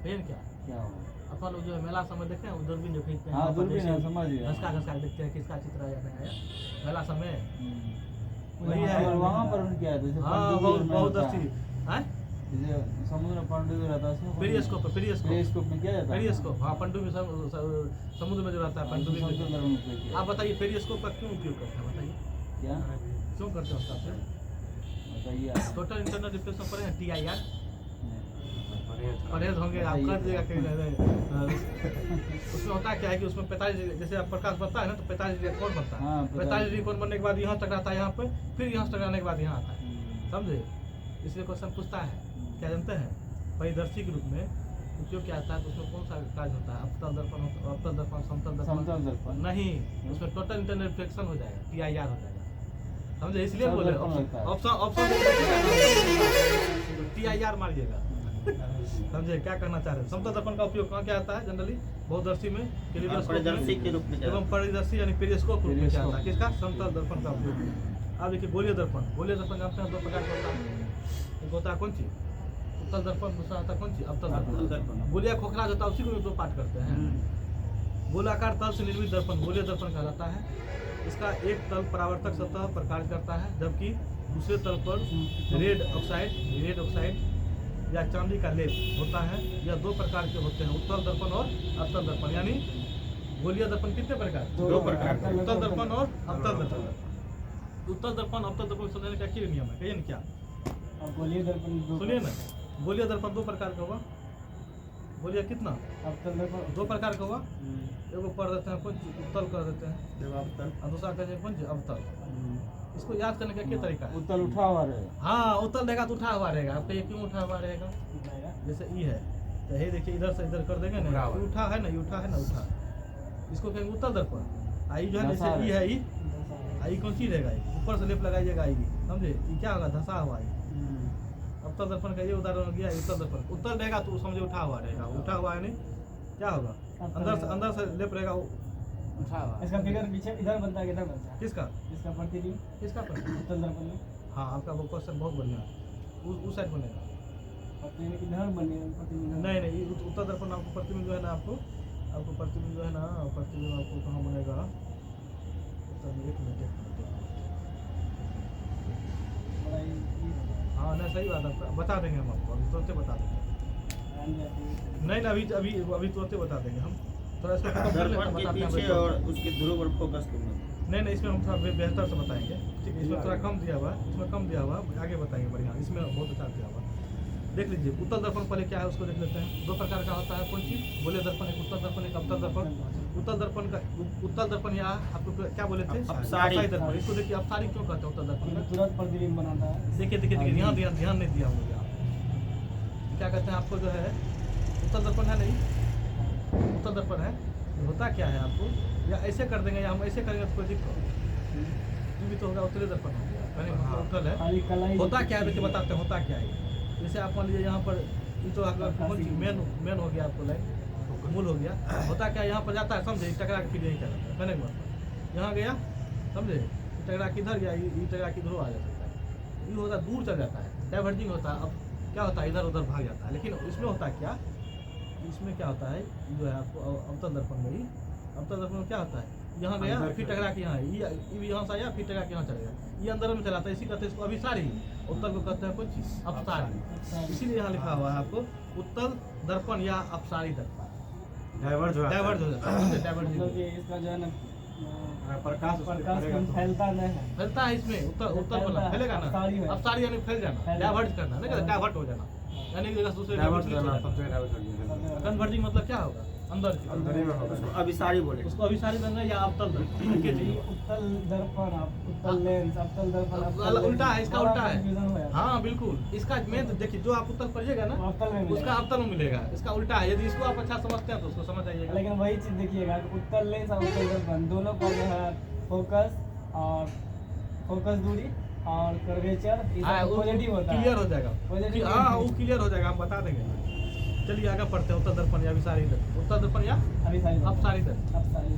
कहिए ना क्या? क्या होगा? अपन लोग जो है मेला समय देखते हैं, दूरबीन जो खरीदते हैं, हाँ, वहाँ पर दूरबीन जैसे है, समझ गया। घसका घसका देखते हैं किसका चित्र आया नहीं आया मेला समय। वही वही है। है। वहाँ पर क्या है? जैसे हाँ, पनडुब्बी में होता बहुदर्शी है। हैं, जैसे समुद्र में पनडुब्बी रहता है उसमें पेरिस्कोप पेरिस्कोप में किया जाता है। पेरिस्कोप, हाँ, पनडुब्बी समुद्र में जो रहता है पनडुब्बी समतल में। दर्पण उपयोग किया। आप बताइए पेरिस्कोप का क्यों उपयोग करते हैं, बताइए क्या क्यों करते हैं उसका उपयोग? बताइए आप। टोटल इंटरनल रिफ्लेक्शन पढ़े हैं, TIR नहीं। परहेज होंगे, आप कर दिएगा कहीं ना कहीं। उसमें होता क्या है कि उसमें 45 जैसे आप प्रकाश बनता है ना, तो 45 डिग्री कोण बनता है। हाँ, 45 डिग्री कोण बनने के बाद यहाँ टकराता है यहाँ पे, फिर यहाँ से टकराने के बाद यहाँ आता है, समझे। इसलिए क्वेश्चन पूछता है, क्या जानते हैं? परिदर्शी के रूप में उपयोग क्या आता है, तो उसमें कौन सा कार्य होता है? अवतल दर्पण, अवतल दर्पण, समतल समतल दर्पण। नहीं, उसमें टोटल इंटरनल रिफ्लेक्शन हो जाएगा, TIR हो जाएगा, समझे। इसलिए सब बोले दर्पण होता है। ऑप्शन TIR मारिएगा, समझे क्या करना चाह रहे हैं। समतल दर्पण का उपयोग कहाँ क्या आता है जनरली? बहुदर्शी में, परिदर्शी के रूप में किया एवं परिदर्शी यानी पेरिस्कोप रूप में क्या आता है? पेरिस्कोप। किसका? समतल दर्पण का उपयोग। अब देखिए गोलीय दर्पण, गोलीय दर्पण जानते हैं दो प्रकार का होता है। एक होता है कौन सी? उत्तल दर्पण, दूसरा होता है कौन सी? अवतल अवतल दर्पण। दर्पण। गोलिया खोखला होता है, उसी को दो पार्ट करते हैं। गोलाकार तल से निर्मित दर्पण गोलीय दर्पण कहा जाता है। इसका एक तल परावर्तक सतह पर कार्य करता है, जबकि दूसरे तल पर रेड ऑक्साइड या चांदी का लेप होता है। यह दो प्रकार के होते हैं, उत्तल दर्पण और अवतल दर्पण। यानी गोलीय दर्पण कितने प्रकार? दो प्रकार के। उत्तल दर्पण और अवतल दर्पण। उत्तल दर्पण अवतल दर्पण समझने का क्या नियम है, कहिए ना क्या? और गोलीय दर्पण दो सुनिए ना, गोलीय दर्पण दो प्रकार का हुआ। गोलिया कितना? अवतल दर्पण दो प्रकार का हुआ। एगो कर देते हैं कौन चीज? उत्तल कर देते हैं, और दूसरा कहते हैं कौन चीज? अवतल। इसको याद करने का क्या तरीका है? उत्तल उठा हुआ रहेगा। हाँ, उत्तल रहेगा तो उठा हुआ रहेगा। आपका ये क्यों उठा हुआ रहेगा? जैसे ई है तो ये देखिए इधर से इधर कर देंगे ना, ये उठा है ना, ये उठा है ना, उठा, इसको कहेंगे उत्तल दर्पण। आई जो है जैसे ई है, ई आई कौन सी रहेगा? ऊपर से लेप लगाइएगा, आई समझे, ये क्या होगा? धसा हुआ है। अवतल दर्पण का ये उदाहरण हो गया उत्तल दर्पण। उत्तल रहेगा तो समझे उठा हुआ रहेगा, उठा हुआ यानी क्या होगा? अंदर से लेप रहेगा, उठा हुआ। इसका फिगर पीछे इधर बनता है, इधर बनता है। किसका? इसका प्रतिबिंब किसका पर? उत्तल दर्पण में हाँ, आपका वो क्वेश्चन बहुत बढ़िया है। उस साइड बनेगा। प्रतिबिंब इधर बनेगा, प्रतिबिंब नहीं नहीं, ये उत्तर दर्पण आपको प्रतिबिंब जो है ना, आपको प्रतिबिंब जो है ना, प्रतिबिंब आपको कहाँ बनेगा? एक मिनट बड़ा ही हाँ नहीं, सही बात है, बता देंगे हम आपको, अभी तुरंत बता देंगे। जान जाती है। नहीं ना, अभी तुरंत बता देंगे हम। थोड़ा इसको focus कर लेते हैं, दर्पण के बताते हैं पीछे हम। और उसके ध्रुव पर फोकस करूंगा। नहीं इसमें हम थोड़ा बेहतर से बताएंगे, ठीक है। इसमें थोड़ा कम दिया हुआ है, इसमें कम दिया हुआ, आगे बताएंगे बढ़िया। इसमें बहुत अच्छा दिया हुआ। देख लीजिए उत्तल दर्पण पहले क्या है उसको देख लेते हैं। दो प्रकार का होता है, कौन चीज? गोले दर्पण, एक उत्तल दर्पण, एक अवतल दर्पण। उत्तल दर्पण का उत्तल दर्पण या आपको क्या बोले थे? अपसारी दर्पण। इसको देखिए अपसारी क्यों कहते हैं उत्तल दर्पण का? तुरंत प्रतिबिंब बनाता है। देखिए ध्यान नहीं दिया हम लोग यहाँ। क्या कहते हैं आपको जो है उत्तल दर्पण है नहीं, उत्तल दर्पण है। होता क्या है आपको, या ऐसे कर देंगे या हम ऐसे करेंगे तो कोई दिक्कत भी तो होगा। उत्तल दर्पण हो गया, कहने का मतलब उत्तल है। खाली कला ही होता क्या है देखिए बताते हैं होता क्या है। जैसे आप मान लीजिए यहाँ पर ये तो मेन हो गया, आपको लाइन मूल हो गया। होता क्या यहाँ पर जाता है, समझे? टकरा के फिर यही क्या करता है, कहने का मतलब यहाँ गया, समझे? टकरा किधर गया, ये टकरा किधर आ जा सकता है। ये होता दूर चल जाता है, डाइवर्जिंग होता है। अब क्या होता है, इधर उधर भाग जाता है। लेकिन इसमें होता है क्या, इसमें क्या होता है जो है आपको अवतल दर्पण में ही, अवतल दर्पण में क्या होता है, यहाँ गया फिर टकरा के यहाँ, ये यहाँ से आया फिर टकरा के यहाँ चला गया, ये अंदर में चलाता है। इसी कहते हैं इसको अभिसारी। उत्तल को कहते हैं कोई चीज अपसारी, इसीलिए यहाँ लिखा हुआ है आपको उत्तल दर्पण या अपसारी दर्पण। डाइवर्ज हो जाता है, डाइवर्ज मतलब कि इसका जो है ना प्रकाश फैलता नहीं है। फैलता है इसमें। उत्तल वाला फैलेगा ना, अपसारी यानी फैल जाना, डाइवर्ज करना, नहीं कहते डाइवर्ट हो जाना, यानी कि दूसरे कन्वर्जिंग मतलब क्या होगा, अंदर अभिसारी बोले उसको अभिसारी बनना या अवतल दर्पण के चाहिए। उत्तल दर्पण, उत्तल लेंस, अवतल दर्पण उल्टा है, इसका उल्टा है। confusion हो जाता हाँ बिल्कुल, इसका मेन देखिए जो आप उत्तल पढ़िएगा ना अवतल में उसका मिलेगा। अवतल में मिलेगा, इसका उल्टा है। यदि इसको आप अच्छा समझते हैं तो उसको समझ आइएगा। लेकिन वही चीज देखिएगा कि उत्तल लेंस और उत्तल दर्पण दोनों का जो है फोकस और फोकस दूरी और कर्वेचर पॉजिटिव होता है। क्लियर हो जाएगा, Positive हाँ वो क्लियर हो जाएगा, हम बता देंगे। चलिए आगे पढ़ते हैं। उत्तल दर्पण या अभिसारी दर्पण, उत्तल दर्पण या अभी सारी अपसारी दर्पण। अपसारी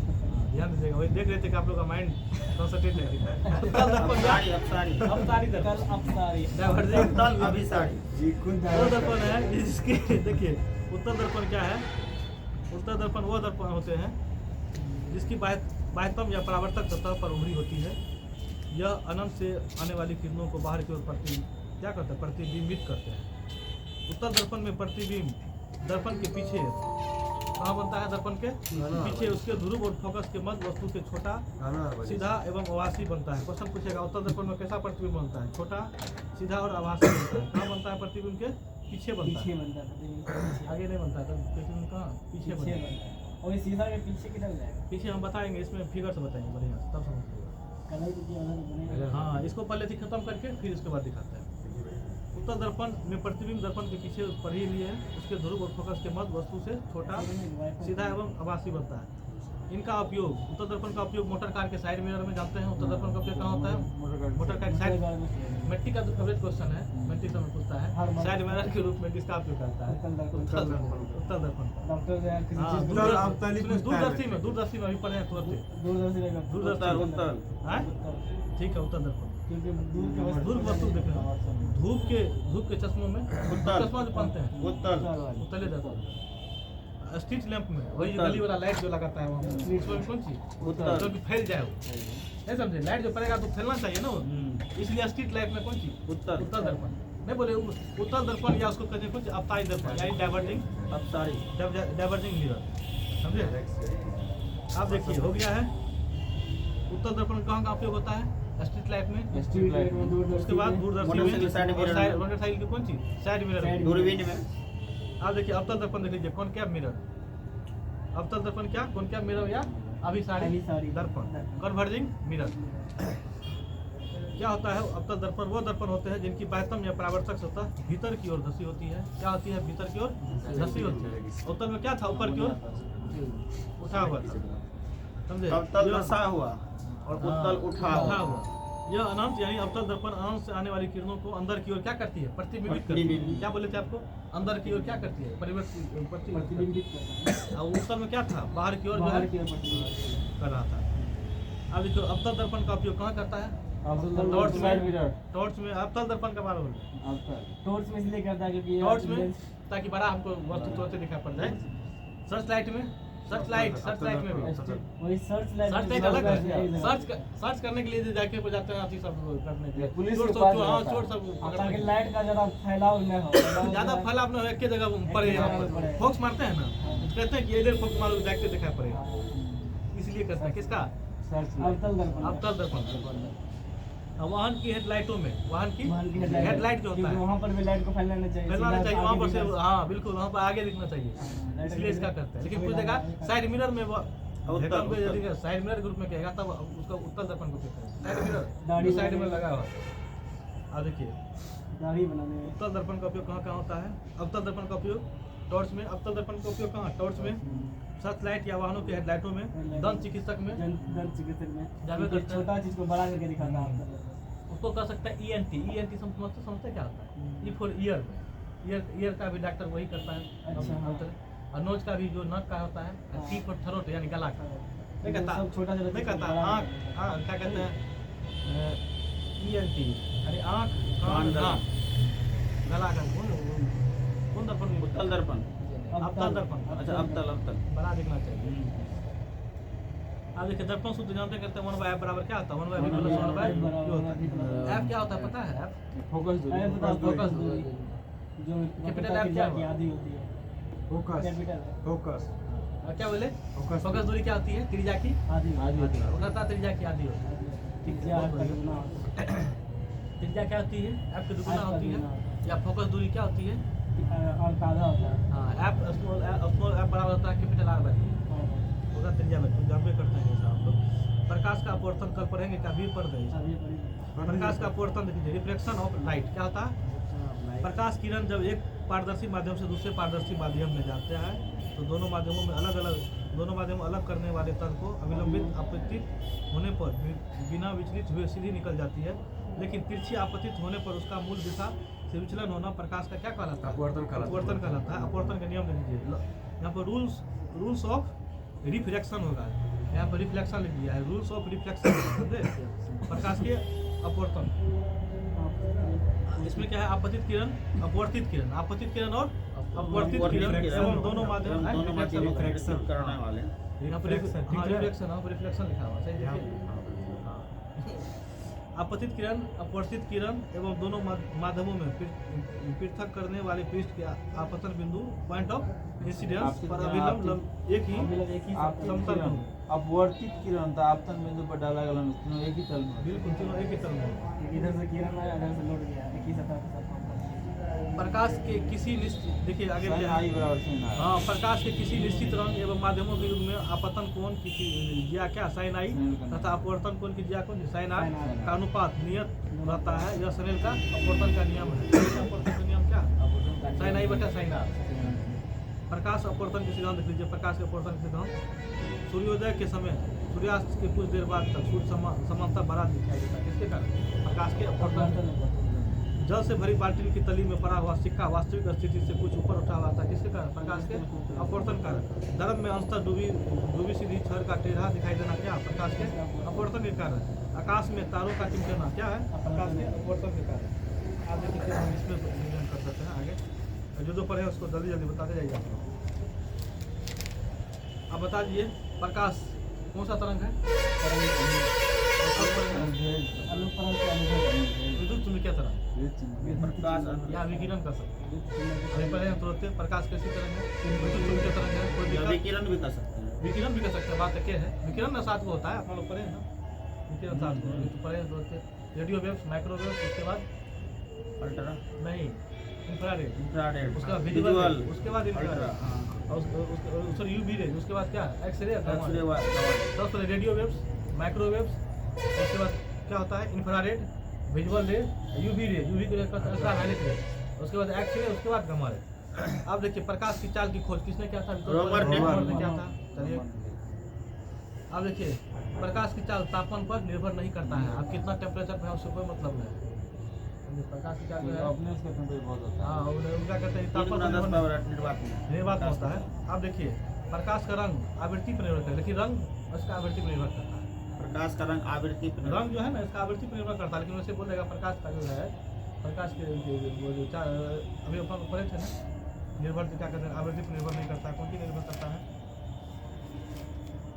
ध्यान दीजिएगा, वही देख रहे थे कि आप लोग का माइंड कंसंट्रेट है। उत्तल दर्पण या अपसारी अपसारी दर्पण, उत्तल अपसारी डाइवर्जिंग उत्तल अभिसारी उत्तल दर्पण है जिसके देखिए उत्तल दर्पण क्या है। उत्तल दर्पण वो दर्पण होते हैं जिसकी बाह्यतम या परावर्तक सतह पर उभरी होती है। यह अनंत से आने वाली किरणों को बाहर की ओर क्या करते हैं, प्रतिबिंबित करते हैं। उत्तल दर्पण में प्रतिबिंब दर्पण के पीछे कहाँ बनता है, दर्पण के पीछे उसके ध्रुव और फोकस के मध्य वस्तु से छोटा, सीधा एवं आभासी बनता है। क्वेश्चन पूछेगा उत्तल दर्पण में कैसा प्रतिबिंब बनता है, छोटा, सीधा और आभासी बनता है। कहाँ बनता है प्रतिबिंब के पीछे बनता पीछे है, बनता है आगे नहीं बनता है। तब प्रतिबिंब कहाँ पीछे बनता है, और ये शीशा के पीछे किधर जाएगा? पीछे हम बताएंगे, इसमें फिगर से बताएंगे बढ़िया से, तब समझिएगा। कलर की अलग बनेगा। हाँ इसको पहले से खत्म करके फिर इसके बाद दिखाते हैं। उत्तल दर्पण में प्रतिबिंब दर्पण के पीछे पर ही लिए है, उसके ध्रुव और फोकस के मध्य वस्तु से छोटा, सीधा एवं आभासी बनता है। इनका उपयोग, उत्तल दर्पण का उपयोग मोटर कार के साइड मिरर में जानते हैं। उत्तल दर्पण का उपयोग कहाँ होता है, मोटर कार के साइड। मैट्रिक का जो फेवरेट क्वेश्चन है, मैट्रिक में पूछता है साइड मिरर के रूप में किसका उपयोग करता है, उत्तल दर्पण। डॉक्टर जो है किसी हाँ, चीज दूरदर्शी में अभी पढ़े हैं तुरंत। दूरदर्शी का उत्तल हाँ? ठीक है उत्तल दर्पण, क्योंकि दूर के दूर की वस्तु देख रहे हैं। धूप के चश्मों में चश्मा जो पहनते हैं उत्तले दर्पण। स्ट्रीट लैंप में वही जो गली वाला लाइट जो लगाता है वहाँ उसमें कौन चीज उत्तल। जो कि फैल जाए वो, नहीं समझे? लाइट जो पड़ेगा तो फैलना चाहिए ना वो, इसलिए स्ट्रीट लाइट में कौन चीज उत्तल। उत्तल दर्पण नहीं बोले, उत्तल दर्पण या उसको कहते हैं कुछ अपसारी दर्पण यानी डाइवर्जिंग मिरर, समझे? आप देखिए हो गया है। उत्तल दर्पण कहाँ का उपयोग होता है, स्ट्रीट लाइट में, स्ट्रीट लाइट में उसके बाद दूरदर्शी मोटरसाइकिल में, साइड मिरर में। मोटरसाइकिल की कौन चीज साइड मिरर में। दूरबीन में आप देखिए अवतल दर्पण देख लीजिए, कॉनकेव मिरर। अवतल दर्पण क्या, कॉनकेव मिरर या अभिसारी अभिसारी दर्पण, कन्वर्जिंग मिरर। क्या होता है अवतल दर्पण? वो दर्पण होते हैं जिनकी बाह्यतम या परावर्तक सतह भीतर की ओर धसी होती है। क्या होती है, भीतर की ओर धसी होती है। अवतल में क्या था, ऊपर की ओर उठा हुआ था, समझे? अवतल धसा हुआ और उत्तल उठा हुआ। यह अनंत यानी अवतल दर्पण अनंत से आने वाली किरणों को अंदर की ओर क्या करती है, प्रतिबिंबित करती है। क्या बोले थे आपको, अंदर की ओर क्या करती है, प्रतिबिंबित प्रतिबिंबित करता है। और उत्तर में क्या था, बाहर की ओर जो है बाहर की ओर प्रतिबिंबित कर रहा था। अब देखो अवतल दर्पण का उपयोग कहाँ करता है, टॉर्च में टॉर्च में। अवतल दर्पण का बारे में टॉर्च में इसलिए करता है क्योंकि टॉर्च में ताकि बड़ा हमको वस्तु तुरंत दिखाई पड़ जाए। सर्च लाइट में, सर्च लाइट में भी वही सर्च लाइट अलग है। सर्च करने के लिए जाके को जाते हैं अथी सब करने के लिए, पुलिस चोर के सब पास हाँ जाता चोर है। सब पकड़ने ताकि के लिए। लाइट का ज्यादा फैलाव न हो, ज्यादा फैलाव न हो, एक ही जगह पड़े यहाँ पर फोक्स मारते हैं ना, कहते हैं कि इधर फोक्स मारो जाके दिखाई पड़ेगा, इसलिए करते हैं। किसका, अवतल दर्पण अवतल दर्पण। अब वाहन की हेडलाइटों में वाहन की वाहन की हेडलाइट जो होता क्योंकि है वहाँ पर भी लाइट को फैलाना चाहिए, फैलाना चाहिए, वहाँ पर से आगे हाँ बिल्कुल वहाँ पर आगे दिखना चाहिए, हाँ, इसलिए इसका करते हैं। लेकिन कुछ जगह साइड मिरर में वो हेडलाइट में यदि साइड मिरर के रूप में कहेगा तब उसका उत्तल दर्पण को कहते हैं। साइड दाढ़ी मिरर साइड में बनाने- लगा हुआ है। अब देखिए दाढ़ी बनाने में उत्तल दर्पण का उपयोग कहाँ कहाँ होता है? अवतल दर्पण का उपयोग टॉर्च में। अवतल दर्पण का उपयोग कहाँ? टॉर्च में, सर्च लाइट या वाहनों के हेडलाइटों में, दंत चिकित्सक में, दंत चिकित्सक में जावे क्योंकि करते हैं। छोटा चीज को बड़ा करके दिखाता है। उसको कर सकता है ENT। ENT समझते क्या होता है? ई फॉर ईयर में, ईयर का भी डॉक्टर वही करता है। अच्छा, हाँ। और नोज का भी जो नाक का होता है, टी फॉर थ्रोट यानी गला का नहीं कहता, सब छोटा छोटा नहीं कहता। बड़ा आँख, हाँ क्या कहते हैं? ENT यानी आँख, कान, कान, नाक, गला का कौन दर्पण? उत्तल दर्पण। अवतल दर्पण। अच्छा अवतल अवतल। बड़ा दिखना चाहिए। अब देखिए दर्पण सूत्र जानते करते हैं 1/f बराबर क्या होता है? 1/v plus 1/v। F क्या होता है पता है? F फोकस है तो आप फोकस दूरी जो कैपिटल F क्या की हुआ? आधी होती है, फोकस कैपिटल है, फोकस क्या बोले? फोकस फोकस दूरी क्या होती है? त्रिज्या की आधी होती है। वो कहता है त्रिज्या की आधी होती है। ठीक है, या बहुत बढ़िया। दुगुना होता है। त्रिज्या क्या होती है? F की दुगुना F का होती दुगुना है। या फोकस दूरी क्या होती है? और आधा होता है। हाँ, F स्मॉल f बराबर होता है कैपिटल R बाई होगा त्रिज्या में। तुम जानते करते हैं ऐसा आप लोग। प्रकाश का अपवर्तन कल पढ़ेंगे क्या? भी पढ़ देंगे। अभी बड़ी प्रकाश का अपवर्तन देखिए, रिफ्लेक्शन ऑफ लाइट क्या होता है? प्रकाश किरण जब एक पारदर्शी माध्यम से दूसरे पारदर्शी माध्यम में जाता है तो दोनों माध्यमों में अलग करने वाले तल को अविलंबित आपतित होने पर बिना विचलित हुए सीधी निकल जाती है। लेकिन तिरछी आपतित होने पर उसका मूल दिशा से विचलन होना प्रकाश का क्या कहलाता है? अपवर्तन कहलाता है। अपवर्तन कहलाता है। अपवर्तन का नियम लिख लीजिए। यहाँ पर रूल्स ऑफ रिफ्लेक्शन होगा, यहाँ पर रिफ्लेक्शन लिख दिया है। रूल्स ऑफ रिफ्लेक्शन प्रकाश के अपवर्तन। इसमें क्या है? आपतित किरण, अपवर्तित किरण, आपतित किरण और अपवर्तित किरण एवं दोनों माध्यम दोनों माध्यम रिफ्लेक्शन करने वाले। यहाँ पर रिफ्लेक्शन लिखा हुआ सही देखिए। आपतित किरण, अपवर्तित किरण एवं दोनों माध्यमों में पृथक करने वाले पृष्ठ के आपतन बिंदु पॉइंट ऑफ इंसिडेंस पर अभिलंब एक ही समतल में। अपवर्तित किरण तो आपतन बिंदु पर डाला गया तीनों एक ही तल में। बिल्कुल तीनों एक ही तल में। इधर से किरण आया, इधर से लौट गया, एक ही सतह के साथ। प्रकाश के किसी निश्चित देखिए आगे sin क्या I है? बराबर sin R। हाँ, प्रकाश के किसी निश्चित रंग एवं माध्यमों के युग में आपतन कोण की ज्या क्या साइन आई तथा अपवर्तन कोण की ज्या कौन साइन आर का अनुपात नियत रहता है। यह स्नेल का अपवर्तन का नियम है। अपवर्तन का नियम क्या? साइन आई बटा साइन आर। प्रकाश अपवर्तन के सिद्धांत लिख लीजिए। प्रकाश के अपवर्तन के सिद्धांत सूर्योदय के समय सूर्यास्त के कुछ देर बाद तक सूर्य समानता बड़ा दिखाई देता है। किसके कारण? प्रकाश के अपवर्तन। जल से भरी बाल्टी की तली में पड़ा हुआ सिक्का वास्तविक स्थिति से कुछ ऊपर उठा हुआ था। किसके कारण? प्रकाश के अपवर्तन कारण। दर्द में अंशतः डूबी सीधी छड़ का टेढ़ा दिखाई देना क्या? प्रकाश के अपवर्तन के कारण। आकाश में तारों का टिमटिमाना क्या है? प्रकाश के अपवर्तन के कारण। आप देखिए हम इसमें नियंत्रण कर सकते हैं आगे। जो पढ़े उसको जल्दी जल्दी बताते जाइए आप लोग। अब बता दीजिए प्रकाश कौन सा तरंग है? विद्युत चुम्बकीय तरंग प्रकाश या विकिरण कर सकते हैं। अभी पढ़े हैं तुरंत प्रकाश कैसी तरंग है? विद्युत चुम्बकीय तरंग है। कोई दिक्कत? विकिरण भी कर सकते हैं। विकिरण भी कर सकते हैं। बात क्या है? विकिरण ना साथ को होता है, आप लोग पढ़े हैं ना? विकिरण साथ को तो पढ़े हैं तुरंत। रेडियो वेव्स, माइक्रोवेव्स, उसके बाद अल्ट्रा नहीं इंफ्रारेड, इंफ्रारेड, उसका विजुअल, उसके बाद इंफ्रारेड, और उसका यूवी रेज, उसके बाद क्या है? एक्सरे, सबसे रेडियो वेव्स, माइक्रोवेव्स, उसके बाद क्या होता है? इंफ्रारेड, विजुअल रे, यूवी रे, यूवी के अल्ट्रावायलेट रे, उसके बाद एक्सरे, उसके बाद गामा रे। अब देखिए प्रकाश की चाल की खोज किसने किया था? रोमर ने किया था। चलिए अब देखिए प्रकाश की चाल तापमान पर निर्भर नहीं करता है। आप कितना टेम्परेचर पे है उससे कोई मतलब नहीं। प्रकाश की चाल जो है अपने उसका टेम्परेचर बहुत होता है। हाँ उनका कहते हैं 3 तापमान गुना पर 10 निर्भर पावर निर्वात में। निर्वात होता है। अब देखिए प्रकाश का रंग आवृत्ति पर निर्भर करता है, लेकिन रंग उसका आवृत्ति पर निर्भर करता है। प्रकाश का रंग आवृत्ति पर रंग जो है ना इसका आवृत्ति पर निर्भर करता है, लेकिन वैसे बोलेगा प्रकाश का जो है प्रकाश के वो जो अभी अपन पढ़े थे ना निर्भर क्या कहते हैं? आवृत्ति पर निर्भर नहीं करता है। कौन सी निर्भर करता है?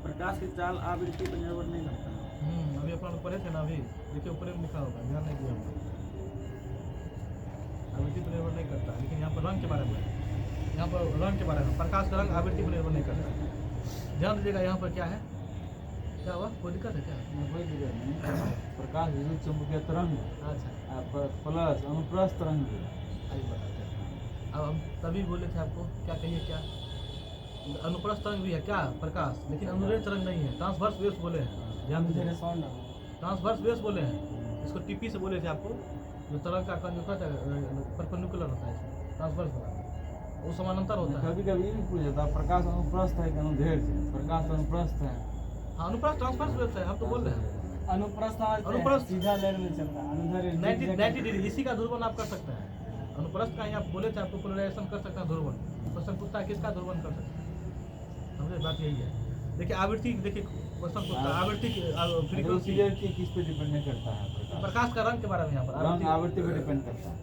प्रकाश की चाल आवृत्ति पर निर्भर नहीं करता है। अभी अपन पढ़े थे ना। अभी देखिए ऊपर में लिखा होगा, ध्यान नहीं दिया होगा। आवृत्ति पर निर्भर नहीं करता है, लेकिन यहाँ पर रंग के बारे में, यहाँ पर रंग के बारे में प्रकाश का रंग आवृत्ति पर निर्भर नहीं करता है। ध्यान दीजिएगा यहाँ पर क्या है? क्या हुआ, कोई दिक्कत है क्या? कोई दिक्कत नहीं। प्रकाश विद्युत चुंबकीय तरंग अच्छा प्लस अनुप्रस्थ तरंग भी। आइए बताते हैं। अब हम तभी बोले थे आपको, क्या कहिए क्या? अनुप्रस्थ तरंग भी है क्या प्रकाश, लेकिन अनुरेज तरंग नहीं है। ट्रांसवर्स वेव्स बोले हैं, ध्यान दीजिए, ट्रांसवर्स वेव्स बोले हैं। इसको टीपी से बोले थे आपको, जो तरंग का परपेंडिकुलर होता है, ट्रांसवर्स वाला वो समानांतर होता है। कभी कभी भी पूछ जाता है प्रकाश अनुप्रस्थ है कि अनुदैर्घ्य है। प्रकाश अनुप्रस्थ है। हाँ, अनुप्रस्थ ट्रांसवर्स वेव्स है, हम तो बोल रहे हैं। अनुप्रस्थ सीधा लाइन में चलता है, अनुदैर्घ्य 90 डिग्री, इसी का ध्रुवन आप कर सकते हैं। अनुप्रस्थ का ही आप बोले थे, आपको पोलराइजेशन कर सकते हैं ध्रुवन। क्वेश्चन पूछता है किसका ध्रुवन कर सकते हैं, समझे, बात यही है। देखिए आवृत्ति, देखिए क्वेश्चन पूछता है आवृत्ति फ्रीक्वेंसी किस पे डिपेंड नहीं करता है? प्रकाश का रंग के बारे में यहाँ पर रंग आवृत्ति पे डिपेंड करता है।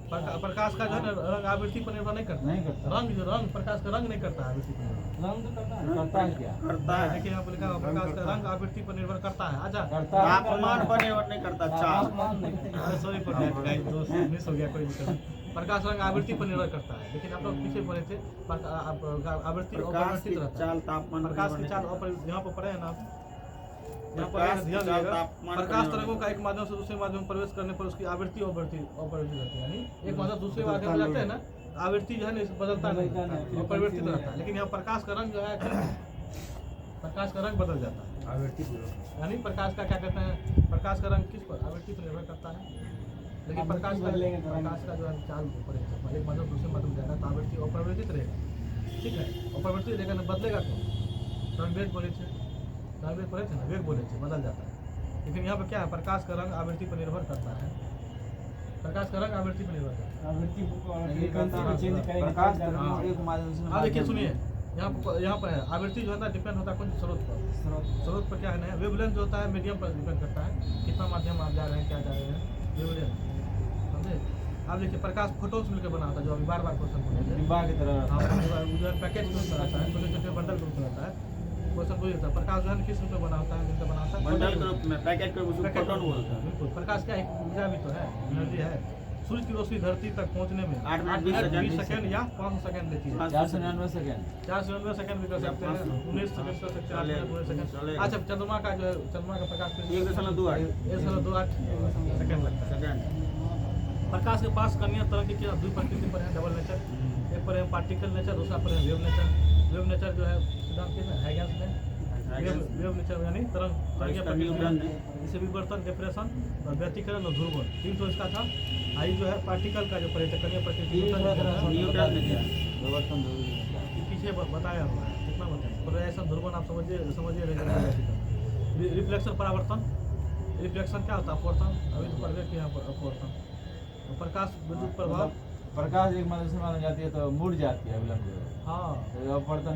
प्रकाश का जो है ना रंग आवृत्ति पर निर्भर नहीं करता। नहीं करता। रंग प्रकाश का रंग नहीं करता है आवृत्ति पर निर्भर। रंग तो करता है। करता है क्या? करता है। देखिए यहाँ पर लिखा हुआ प्रकाश का रंग आवृत्ति पर निर्भर करता है। अच्छा करता है। तापमान पर निर्भर नहीं करता, चाल। सॉरी फॉर दैट गाइस, दोस्त मिस हो गया, कोई दिक्कत नहीं। प्रकाश रंग आवृत्ति पर निर्भर करता है, लेकिन आप लोग पीछे पढ़े थे आवृत्ति प्रकाश अपरिवर्तित की रहता है। चाल तापमान पर प्रकाश की निर्भर चाल नहीं यहाँ पर पढ़े हैं ना आप? यहाँ पर प्रकाश की ध्यान चाल दिएगा, तापमान पर प्रकाश निर्भर तरंगों का एक माध्यम से दूसरे माध्यम में प्रवेश करने पर उसकी आवृत्ति अपरिवर्तित रहती है। यानी एक माध्यम दूसरे माध्यम में जाते हैं ना, आवृत्ति जो है ना बदलता नहीं, अपरिवर्तित रहता है। लेकिन यहाँ प्रकाश का रंग जो है, प्रकाश का रंग बदल जाता है आवृत्ति पूर्वक। यानी प्रकाश का क्या कहते हैं, प्रकाश का रंग किस पर, आवृत्ति पर निर्भर करता है। लेकिन प्रकाश का जो है चाल एक माध्यम दूसरे माध्यम में जाएगा तो आवृत्ति अपरिवर्तित रहेगा, ठीक है, अपरिवर्तित रहेगा ना, बदलेगा क्यों? तो वेग बोले थे, वेग बोले थे ना, वेग बोले थे, बदल जाता है। लेकिन यहाँ पर क्या है, प्रकाश का रंग आवृत्ति पर निर्भर करता है। प्रकाश का रंग आवृत्ति पर निर्भर करता है। प्रकाश तरंग एक माध्यम से। हाँ देखिए सुनिए, यहाँ पर है आवृत्ति जो होता है डिपेंड होता है कौन स्रोत पर। स्रोत पर क्या है ना, वेवलेंथ जो होता है मीडियम पर डिपेंड करता है, कितना माध्यम आप जा रहे हैं, क्या जा रहे हैं, वेवलेंथ, समझे। आप देखिए प्रकाश फोटोन्स मिलकर बना होता है, जो अभी बार बार क्वेश्चन बोले थे, डिब्बा की तरह पैकेज के रूप में रहता है, छोटे छोटे बंडल के रूप में रहता है। क्वेश्चन पूछ होता है प्रकाश जो है किस रूप में बना होता है, मिलकर बना होता है मंडल के रूप में, पैकेट के रूप में, फोटोन बोलते हैं। बिल्कुल, प्रकाश क्या एक ऊर्जा भी तो है, एनर्जी है। सूरज की रोशनी धरती तक पहुंचने में 8 मिनट 20 सेकंड या 5 सेकंड लेती है। 499 सेकंड, 499 सेकंड भी कर सकते हैं, 19 सेकंड कर सकते हैं, 8 मिनट 19 सेकंड। अच्छा चंद्रमा का जो है, चंद्रमा का प्रकाश 1.28 सेकंड लगता है। सेकंड। प्रकाश के पास कन्या तरंग की दो प्रकृति पर है, डबल नेचर। एक पर है पार्टिकल नेचर, दूसरा पर है वेव नेचर। वेव नेचर जो है सिद्धांत किसने, हाइगेंस ने। वेव नेचर यानी तरंगीय प्रकृति, इसे विवर्तन, डिप्रेशन और व्यतिकरण और ध्रुवन, तीन तो इसका था। आई जो है पार्टिकल का जो पढ़े कन्या प्रकृति, विवर्तन पीछे बताया हुआ है, कितना बताया, पोलराइजेशन ध्रुवन आप समझिए रहेगा। रिफ्लेक्शन परावर्तन, रिफ्लेक्शन क्या होता है, अपवर्तन, अभी तो पढ़ गए कि यहाँ पर अपवर्तन। प्रकाश विद्युत प्रभाव, प्रकाश एक माध्यम से मानी जाती है तो मुड़ जाती है अविलंब। हाँ अपवर्तन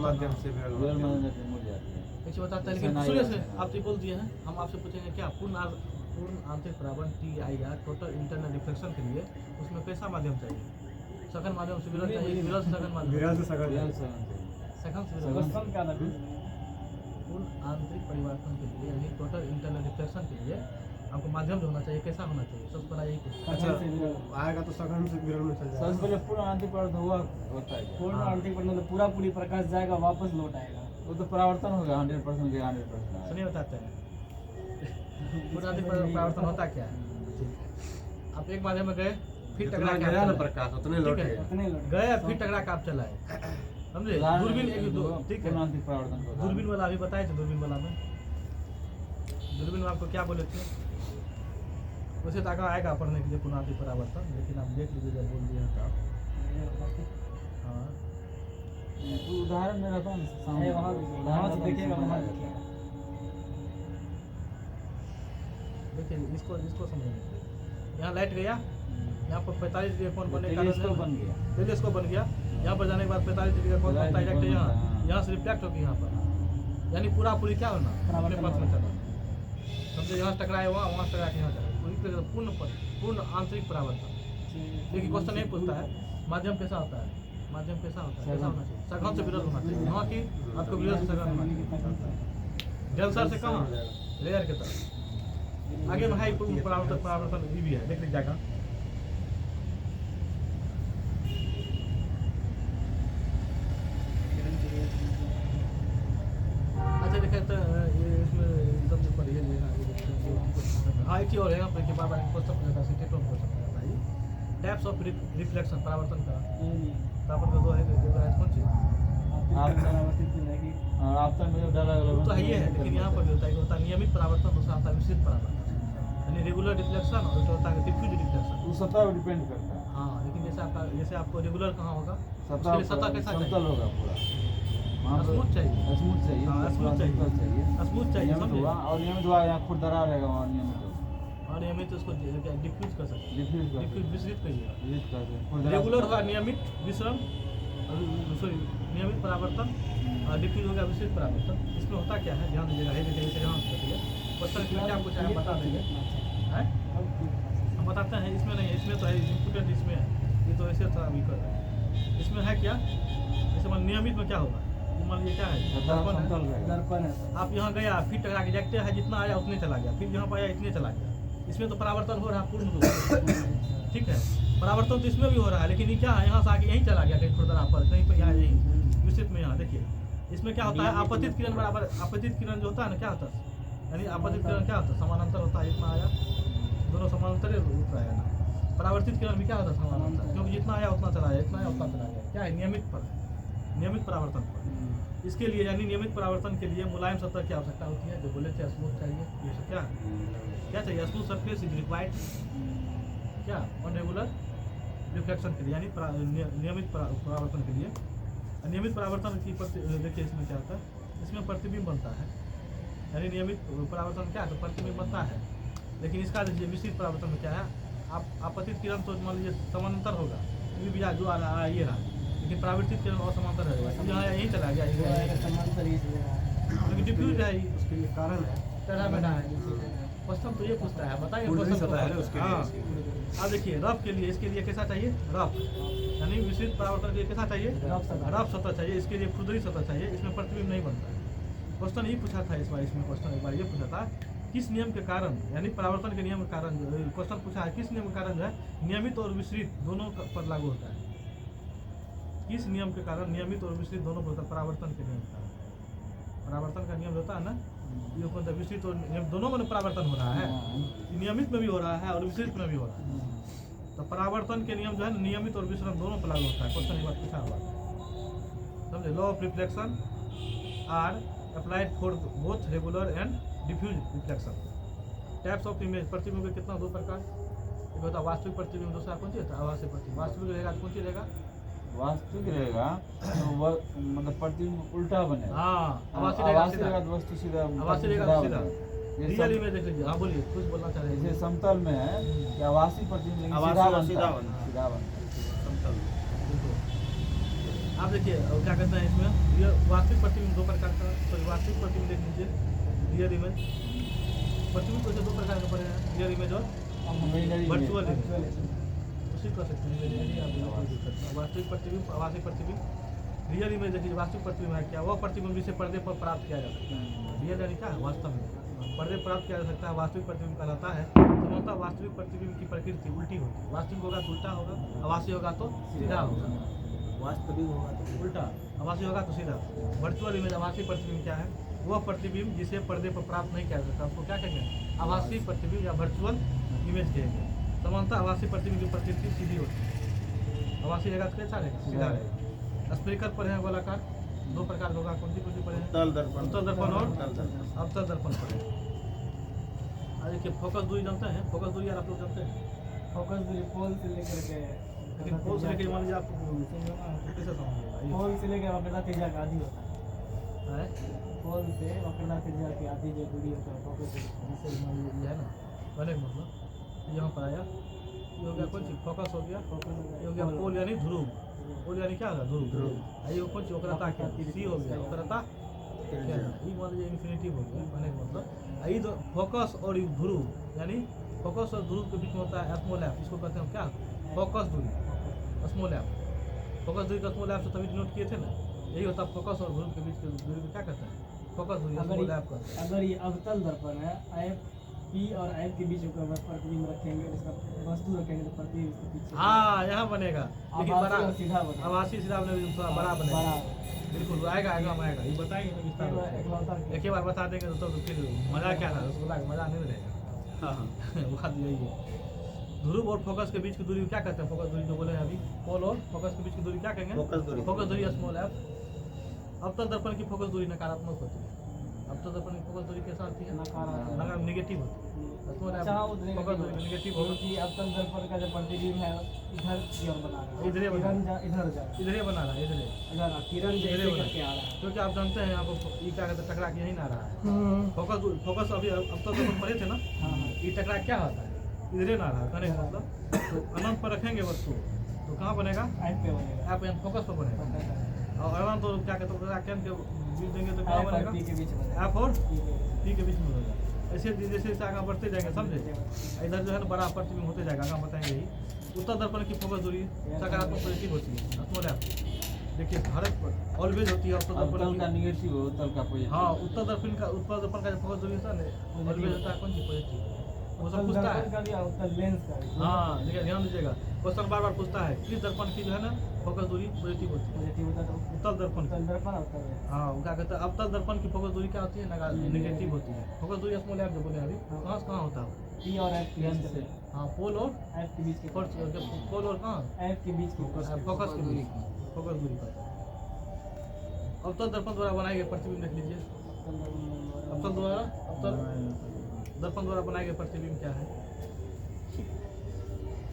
माध्यम से मुड़ जाती है। ऐसे बताता है। लेकिन सुनिए से आप बोल दिए हैं, हम आपसे पूछेंगे क्या पूर्ण आंतरिक परावर्तन TIR टोटल इंटरनल रिफ्लेक्शन के लिए उसमें कैसा माध्यम चाहिए, सघन माध्यम से विरल चाहिए, विरल सघन माध्यम, सघन से विरल। पूर्ण आंतरिक परिवर्तन के लिए यानी टोटल इंटरनल रिफ्लेक्शन के लिए आपको माध्यम जो होना चाहिए कैसा होना चाहिए, सबसे पहला यही कुछ। अच्छा आएगा तो सघन से विरल में चल सबसे पहले पूर्ण आंतरिक परावर्तन होता है। पूर्ण आंतरिक परावर्तन मतलब पूरा पूरी प्रकाश जाएगा वापस लौट आएगा, वो तो परावर्तन होगा 100% के 100%। सुनिए बताते हैं पूर्ण आंतरिक परावर्तन होता क्या है। आप एक माध्यम में गए, फिर टकरा के आया ना प्रकाश, उतने लौटे, उतने लौट गए फिर टकरा के आप चलाए, समझे। दूरबीन एक दो, ठीक है, पूर्ण आंतरिक परावर्तन को दूरबीन वाला अभी बताए थे, दूरबीन वाला में दूरबीन में आपको क्या बोले थे, वैसे तो आएगा पढ़ने के लिए पूर्ण आंतरिक परावर्तन, लेकिन आप देख लीजिए जब बोल दिए तो आप। हाँ उदाहरण में रहता है सामने, वहाँ से देखिएगा, वहाँ देखिएगा। देखिए इसको समझेंगे। यहाँ लाइट गया, यहाँ पर 45 डिग्री कोण बनने का टेलीस्कोप बन गया। टेलीस्कोप बन गया। यहाँ पर जाने के बाद 45 डिग्री का कोण बनता है, डायरेक्ट यहाँ से रिफ्लेक्ट होगी यहाँ पर, यानी पूरा पूरी क्या होना अपने पथ में चला, समझे। यहाँ टकराए वहाँ टकरा के यहाँ चला, पूर्ण आंतरिक परावर्तन। देखिए क्वेश्चन नहीं पूछता है माध्यम कैसा होता है, माध्यम कैसा होता है, कैसा होना चाहिए, सघन से विरल होना चाहिए। यहाँ की आपको विरल से सघन होना चाहिए, जलसर से कहाँ, लेयर की तरफ। आगे में हाई परावर्तन भी है, देख लीजिएगा। अच्छा देखिए तो ये इसमें हाँ एक ही और है यहाँ पर कि बार बार क्वेश्चन पूछा था सिटी टोन क्वेश्चन पूछा था ये टाइप्स ऑफ रिफ्लेक्शन परावर्तन का तापर का दो है कौन सी और आपका में जो डाला वो तो है ही है लेकिन यहाँ पर भी होता है कि होता है नियमित परावर्तन दूसरा होता है मिश्रित परावर्तन यानी रेगुलर रिफ्लेक्शन और जो होता है डिफ्यूज रिफ्लेक्शन वो सतह पर डिपेंड करता है। हाँ लेकिन जैसे आपको रेगुलर कहाँ होगा सतह उसके लिए सतह कैसा समतल चाहिए होगा पूरा, वहाँ पे स्मूथ चाहिए स्मूथ चाहिए, हाँ, पूरा स्मूथ समतल चाहिए, स्मूथ चाहिए नियमित हुआ समझे और नियमित हुआ यहाँ खुरदरा रहेगा वहाँ नियमित होगा, और नियमित उसको डिफ्यूज कर सकते हैं डिफ्यूज कर डिफ्यूज मिश्रित करिएगा विजिट करते हैं खुरदरा रेगुलर होगा नियमित विश्रम सॉरी नियमित परावर्तन और डिफ्यूज होगा विस्तृत परावर्तन। इसमें होता क्या है ध्यान दीजिएगा है देखिए ध्यान से देखिए क्वेश्चन में क्या कुछ है बता देंगे हैं हम बताते हैं इसमें नहीं इसमें तो है इम्पोर्टेंट इसमें है ये तो ऐसे थोड़ा वीक है इसमें है क्या जैसे मान नियमित में क्या होगा मान लीजिए क्या है सतह दर्पण है। समतल रहेगा। दर्पण है आप यहाँ गया फिर टकरा के देखते हैं जितना आया उतने चला गया फिर यहाँ पर आया इतने चला गया इसमें तो परावर्तन हो रहा है पूर्ण रूप से ठीक है परावर्तन तो इसमें भी हो रहा है लेकिन ये क्या है यहाँ से आके यहीं चला गया कहीं खुरदरा पर कहीं पर यहाँ यहीं विस्तृत में यहाँ देखिए इसमें क्या होता है आपतित किरण बराबर आपतित किरण जो होता है ना क्या होता है यानी आपतित किरण क्या होता है समानांतर होता है जितना आया दोनों समानांतर रूप रहेगा ना परावर्तित किरण भी क्या होता है समानांतर क्योंकि जितना आया उतना चला गया इतना आया उतना चला गया क्या है नियमित पर नियमित परावर्तन पर इसके लिए यानी नियमित परावर्तन के लिए मुलायम सतह की आवश्यकता होती है जो बोले थे स्मूथ चाहिए ये सब क्या चाहिए स्मूथ सरफेस इज रिक्वायर्ड क्या और रेगुलर रिफ्लेक्शन के लिए यानी नियमित परावर्तन के लिए नियमित परावर्तन की देखिए इसमें क्या होता है इसमें प्रतिबिंब बनता है यानी नियमित परावर्तन क्या है तो प्रतिबिंब बनता है लेकिन इसका देखिए मिश्रित परावर्तन में क्या है आप आपतित किरण तो मान लीजिए समानांतर होगा भी जो आ रहा है ये रहा लेकिन परावर्तित किरण और समांतर रहेगा यहाँ यहीं चला गया लेकिन डिफ्यूज है उसके लिए कारण है टेढ़ा मेढ़ा है क्वेश्चन तो ये पूछता है बताइए अब देखिए रफ के लिए इसके लिए कैसा चाहिए रफ यानी विस्तृत परावर्तन के लिए कैसा चाहिए रफ सतह चाहिए इसके लिए खुरदरी सतह चाहिए इसमें प्रतिबिंब नहीं बनता है क्वेश्चन ये पूछा था इस बार इसमें क्वेश्चन एक बार ये पूछा था किस नियम के कारण यानी परावर्तन के नियम के कारण जो क्वेश्चन पूछा है किस नियम के कारण जो है नियमित और विस्तृत दोनों पर लागू होता है किस नियम के कारण नियमित और विस्तृत दोनों पर परावर्तन के नियम के कारण परावर्तन का नियम होता है ना ये मतलब विस्तृत और नियम दोनों में परावर्तन हो रहा है नियमित में भी हो रहा है और विस्तृत में भी हो रहा है तो परावर्तन के नियम जो है नियमित और विस्तृत दोनों पर लागू होता है क्वेश्चन एक बार पूछा हुआ समझे law of reflection are applied for both regular and diffuse reflection types of image प्रतिबिंब के कितना दो प्रकार एक होता है वास्तविक प्रतिबिंब दूसरा कौन सी होता है आभासी प्रतिबिंब वास्तविक रहेगा तो कौन सी रहेगा वास्तविक रहेगा तो वह मतलब प्रतिबिंब उल्टा बनेगा हाँ आभासी रहेगा तो वस्तु सीधा आभासी रहेगा तो सीधा ये रियल इमेज देख लीजिए हाँ बोलिए कुछ बोलना चाह रहे जैसे हैं समतल में है कि आवासी प्रतिबिंब लेकिन आवासी सीधा और बनता सीधा है, बनता है। सीधा बनता है। बिल्कुल आप देखिए और क्या कहते हैं इसमें ये वास्तविक प्रतिबिंब दो प्रकार का सॉरी वास्तविक प्रतिबिंब देख लीजिए रियल इमेज प्रतिबिंब वैसे दो प्रकार के पड़े हैं रियल इमेज और वर्चुअल इमेज उसी कर सकते हैं वास्तविक प्रतिबिंब आभासी प्रतिबिंब रियल इमेज देखिए वास्तविक प्रतिबिंब है क्या वह प्रतिबिंब जिसे पर्दे पर प्राप्त किया जा सकता है रियल यानी क्या है वास्तव में पर्दे प्राप्त किया जा सकता है वास्तविक प्रतिबिंब कहलाता है समझता वास्तविक प्रतिबिंब की प्रकृति उल्टी होती है वास्तविक होगा तो उल्टा होगा आभासी होगा तो सीधा होगा वास्तविक होगा तो उल्टा आभासी होगा तो सीधा वर्चुअल इमेज आभासी प्रतिबिंब क्या है वह प्रतिबिंब जिसे पर्दे पर प्राप्त नहीं किया जा सकता उसको क्या कहेंगे आभासी प्रतिबिंब या वर्चुअल इमेज कहेंगे समानता आभासी प्रतिबिंब की प्रकृति सीधी होती है आभासी रहेगा तो कैसा रहेगा सीधा रहेगा स्फीकर पर है गोलाकार दो प्रकार होगा कौन सी पर है उत्तल दर्पण उत्तल दर्पण और उत्तल दर्पण अवतल दर्पण पर है देखिए फोकस दूरी जानते हैं फोकस दूरी यार आप लोग जानते हैं फोकस दूरी पोल से लेकर के लेकिन पोल से लेके मान लीजिए आप कैसे समझिएगा पोल से लेकर वक्रता त्रिज्या का आधी होता है पोल से वक्रता त्रिज्या की आधी जो दूरी होता है फोकस दूरी जैसे मान लीजिए है ना कहने का मतलब यहाँ पर आया ये हो गया कौन सी फोकस हो गया ये हो गया पोल यानी ध्रुव पोल यानी क्या होगा ध्रुव ये कौन सी वक्रता क्या सी हो गया वक्रता क्या ये मान लीजिए इन्फिनिटिव हो गया कहने का मतलब ये तो फोकस और ध्रुव यानी फोकस और ध्रुव के बीच में होता है स्मॉल एफ इसको कहते हैं क्या फोकस दूरी स्मॉल एफ फोकस दूरी का स्मॉल एफ से तभी डिनोट किए थे ना यही होता है फोकस और ध्रुव के बीच की दूरी को क्या कहते हैं फोकस दूरी स्मॉल एफ का अगर ये अवतल दर्पण है एफ पी और एफ के बीच में प्रतिबिंब रखेंगे इसका वस्तु रखेंगे तो प्रतिबिंब इसके पीछे हाँ यहाँ बनेगा लेकिन बड़ा सीधा बनेगा आभासी सीधा बनेगा थोड़ा बड़ा बनेगा बिल्कुल आएगा आएगा ये बताएंगे एकलौता एक ही बार बता देंगे तो फिर मजा क्या था उसको लगा मजा नहीं रहेगा हाँ हाँ बात यही है। ध्रुव और फोकस के बीच की दूरी को क्या कहते हैं? फोकस दूरी जो बोले हैं अभी, पोल और फोकस के बीच की दूरी क्या कहेंगे? फोकस दूरी। फोकस दूरी स्मॉल एफ। अवतल दर्पण की फोकस दूरी नकारात्मक होती है। अवतल दर्पण की फोकस दूरी कैसा होती है? नकारात्मक। नेगेटिव होती है। स्मॉल अच्छा, वो एफ फोकस दूरी नेगेटिव होगी। क्योंकि अवतल दर्पण का जो प्रतिबिंब है इधर की ओर बना रहा है, इधर ही बना किरण इधर जा इधर ही बना रहा है, इधर ही। इधर किरण इधर जैसे ही बना। करके आ रहा है। क्योंकि आप जानते हैं यहाँ पर ये क्या कहते हैं, टकरा के यहीं ना आ रहा है। फोकस अभी अवतल दर्पण पड़े थे ना, हाँ हाँ ये टकरा क्या होता है? इधर ही ना रहा है, कहने का मतलब तो अनंत पर रखेंगे वस्तु तो कहाँ बनेगा? ऐप पे बनेगा। आप यहाँ फोकस पर बनेगा। फोकस है। और अनंत तो क्या कहते हैं, कैन के बीच देंगे तो कहाँ ऐप और बनेगा? पी के बीच बनेगा। एफ और पी के बीच। पी के बीच में होगा। ऐसे जैसे जैसे आगे बढ़ते जाएंगे, समझे? इधर जो है ना बड़ा प्रतिबिंब होते जाएगा, आगे बताएंगे ही। उत्तर दर्पण की फोकस दूरी सकारात्मक पॉजिटिव होती है। स्मॉल एफ देखिए हर ऑलवेज होती है उत्तर अवतल दर्पण का की। नेगेटिव हो, उत्तल का पॉजिटिव। हाँ, उत्तर दर्पण का जो फोकस दूरी होता है ना, ऑलवेज होता है कौन सी? पॉजिटिव। वो सब अवतल पूछता है। दर्पण का भी और उत्तल लेंस का भी। हाँ देखिए, ध्यान दीजिएगा, क्वेश्चन बार बार पूछता है किस दर्पण की जो है ना फोकस दूरी पॉजिटिव होती है? पॉजिटिव होता तो उत्तल दर्पण की। उत्तल दर्पण उत्तल लेंस। हाँ, वो क्या कहते हैं, अवतल दर्पण की फोकस दूरी क्या होती है? नेगेटिव होती है। फोकस दूरी स्मॉल एफ जो बोले अभी, कहाँ से कहाँ होता है? पी और एफ के बीच से। में। हाँ, पोल और एफ के बीच के पोल और कहाँ? एफ के बीच की फोकस के दूरी, फोकस दूरी पर। अवतल दर्पण द्वारा बनाए गए प्रतिबिंब देख लीजिए। अवतल दर्पण द्वारा बनाए गए प्रतिबिंब क्या है?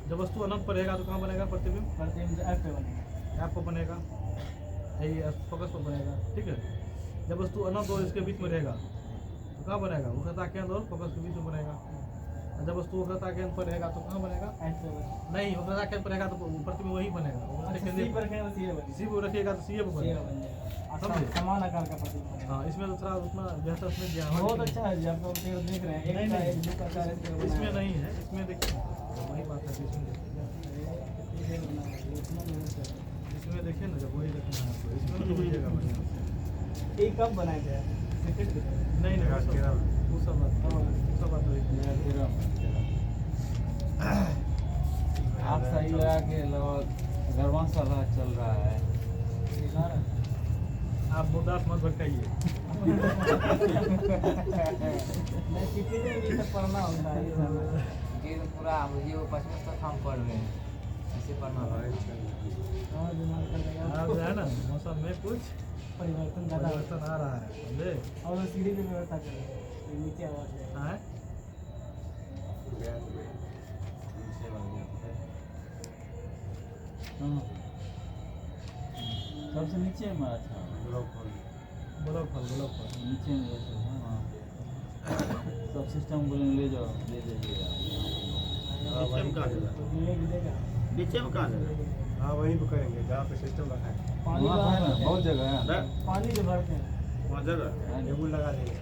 जब वस्तु अनंत पर रहेगा तो कहाँ बनेगा प्रतिबिंब? प्रतिबिंब एफ पे बनेगा। ऐप पर बनेगा, यही फोकस पर बनेगा, ठीक है। जब वस्तु अनंत और इसके बीच में रहेगा तो कहाँ बनेगा? वक्रता केंद्र और फोकस के बीच में बनेगा। और जब वस्तु वक्रता केंद्र पर रहेगा तो कहाँ बनेगा? एफ पे बनेगा। नहीं, वक्रता केंद्र पर रहेगा तो प्रतिबिंब वही बनेगा। अच्छा, सी पर रखेंगे तो सी पे बनेगा। सी पर रखिएगा तो सी पर सी बनेगा। बन जाएगा। समझे? समान आकार का प्रतिबिंब बनेगा। हाँ, इसमें तो थोड़ा उतना बेहतर उसमें दिया है। बहुत अच्छा है, जब हम पेड़ देख रहे हैं एक का एक दो का चार इसके बनाया इसमें है। नहीं है, इसमें देखिए वही बात है। इसमें देखिए, इसमें देखिए ना, जब वही देखना है आपको, इसमें तो होइएगा बढ़िया से। ये कब बनाए थे? सेकंड के तरह। नहीं नहीं, वो सब बात वही। आप सही लगा के लगभग गरबा साला चल रहा है। बेकार है। आप मुद्दास मत भटकाइए। नहीं, किसी को ये सब पढ़ना होता है ये सब। ये पूरा ये वो 25 तक हम पढ़ रहे हैं, इसे पढ़ना है। हाँ, दिमाग का आप लगा। जो है ना मौसम में कुछ परिवर्तन ज्यादा होता परिवर्तन आ रहा है, समझे? है। और वो सीढ़ी की व्यवस्था करें, ये नीचे आवाज है। हाँ, हाँ। सबसे नीचे में अच्छा ब्लॉक फल नीचे में जैसे है ना, सब सिस्टम बोले ले जाओ, ले जाइएगा। नीचे में कहाँ जगह? तो गिरे गिरेगा। नीचे में कहाँ जगह? हाँ वहीं पे करेंगे जहाँ पे सिस्टम रखा है। पानी वहाँ बाहर पर है, आते बहुत हैं। जगह है। पानी जो भरते हैं। वहाँ जगह है ना? टेबुल लगा देंगे।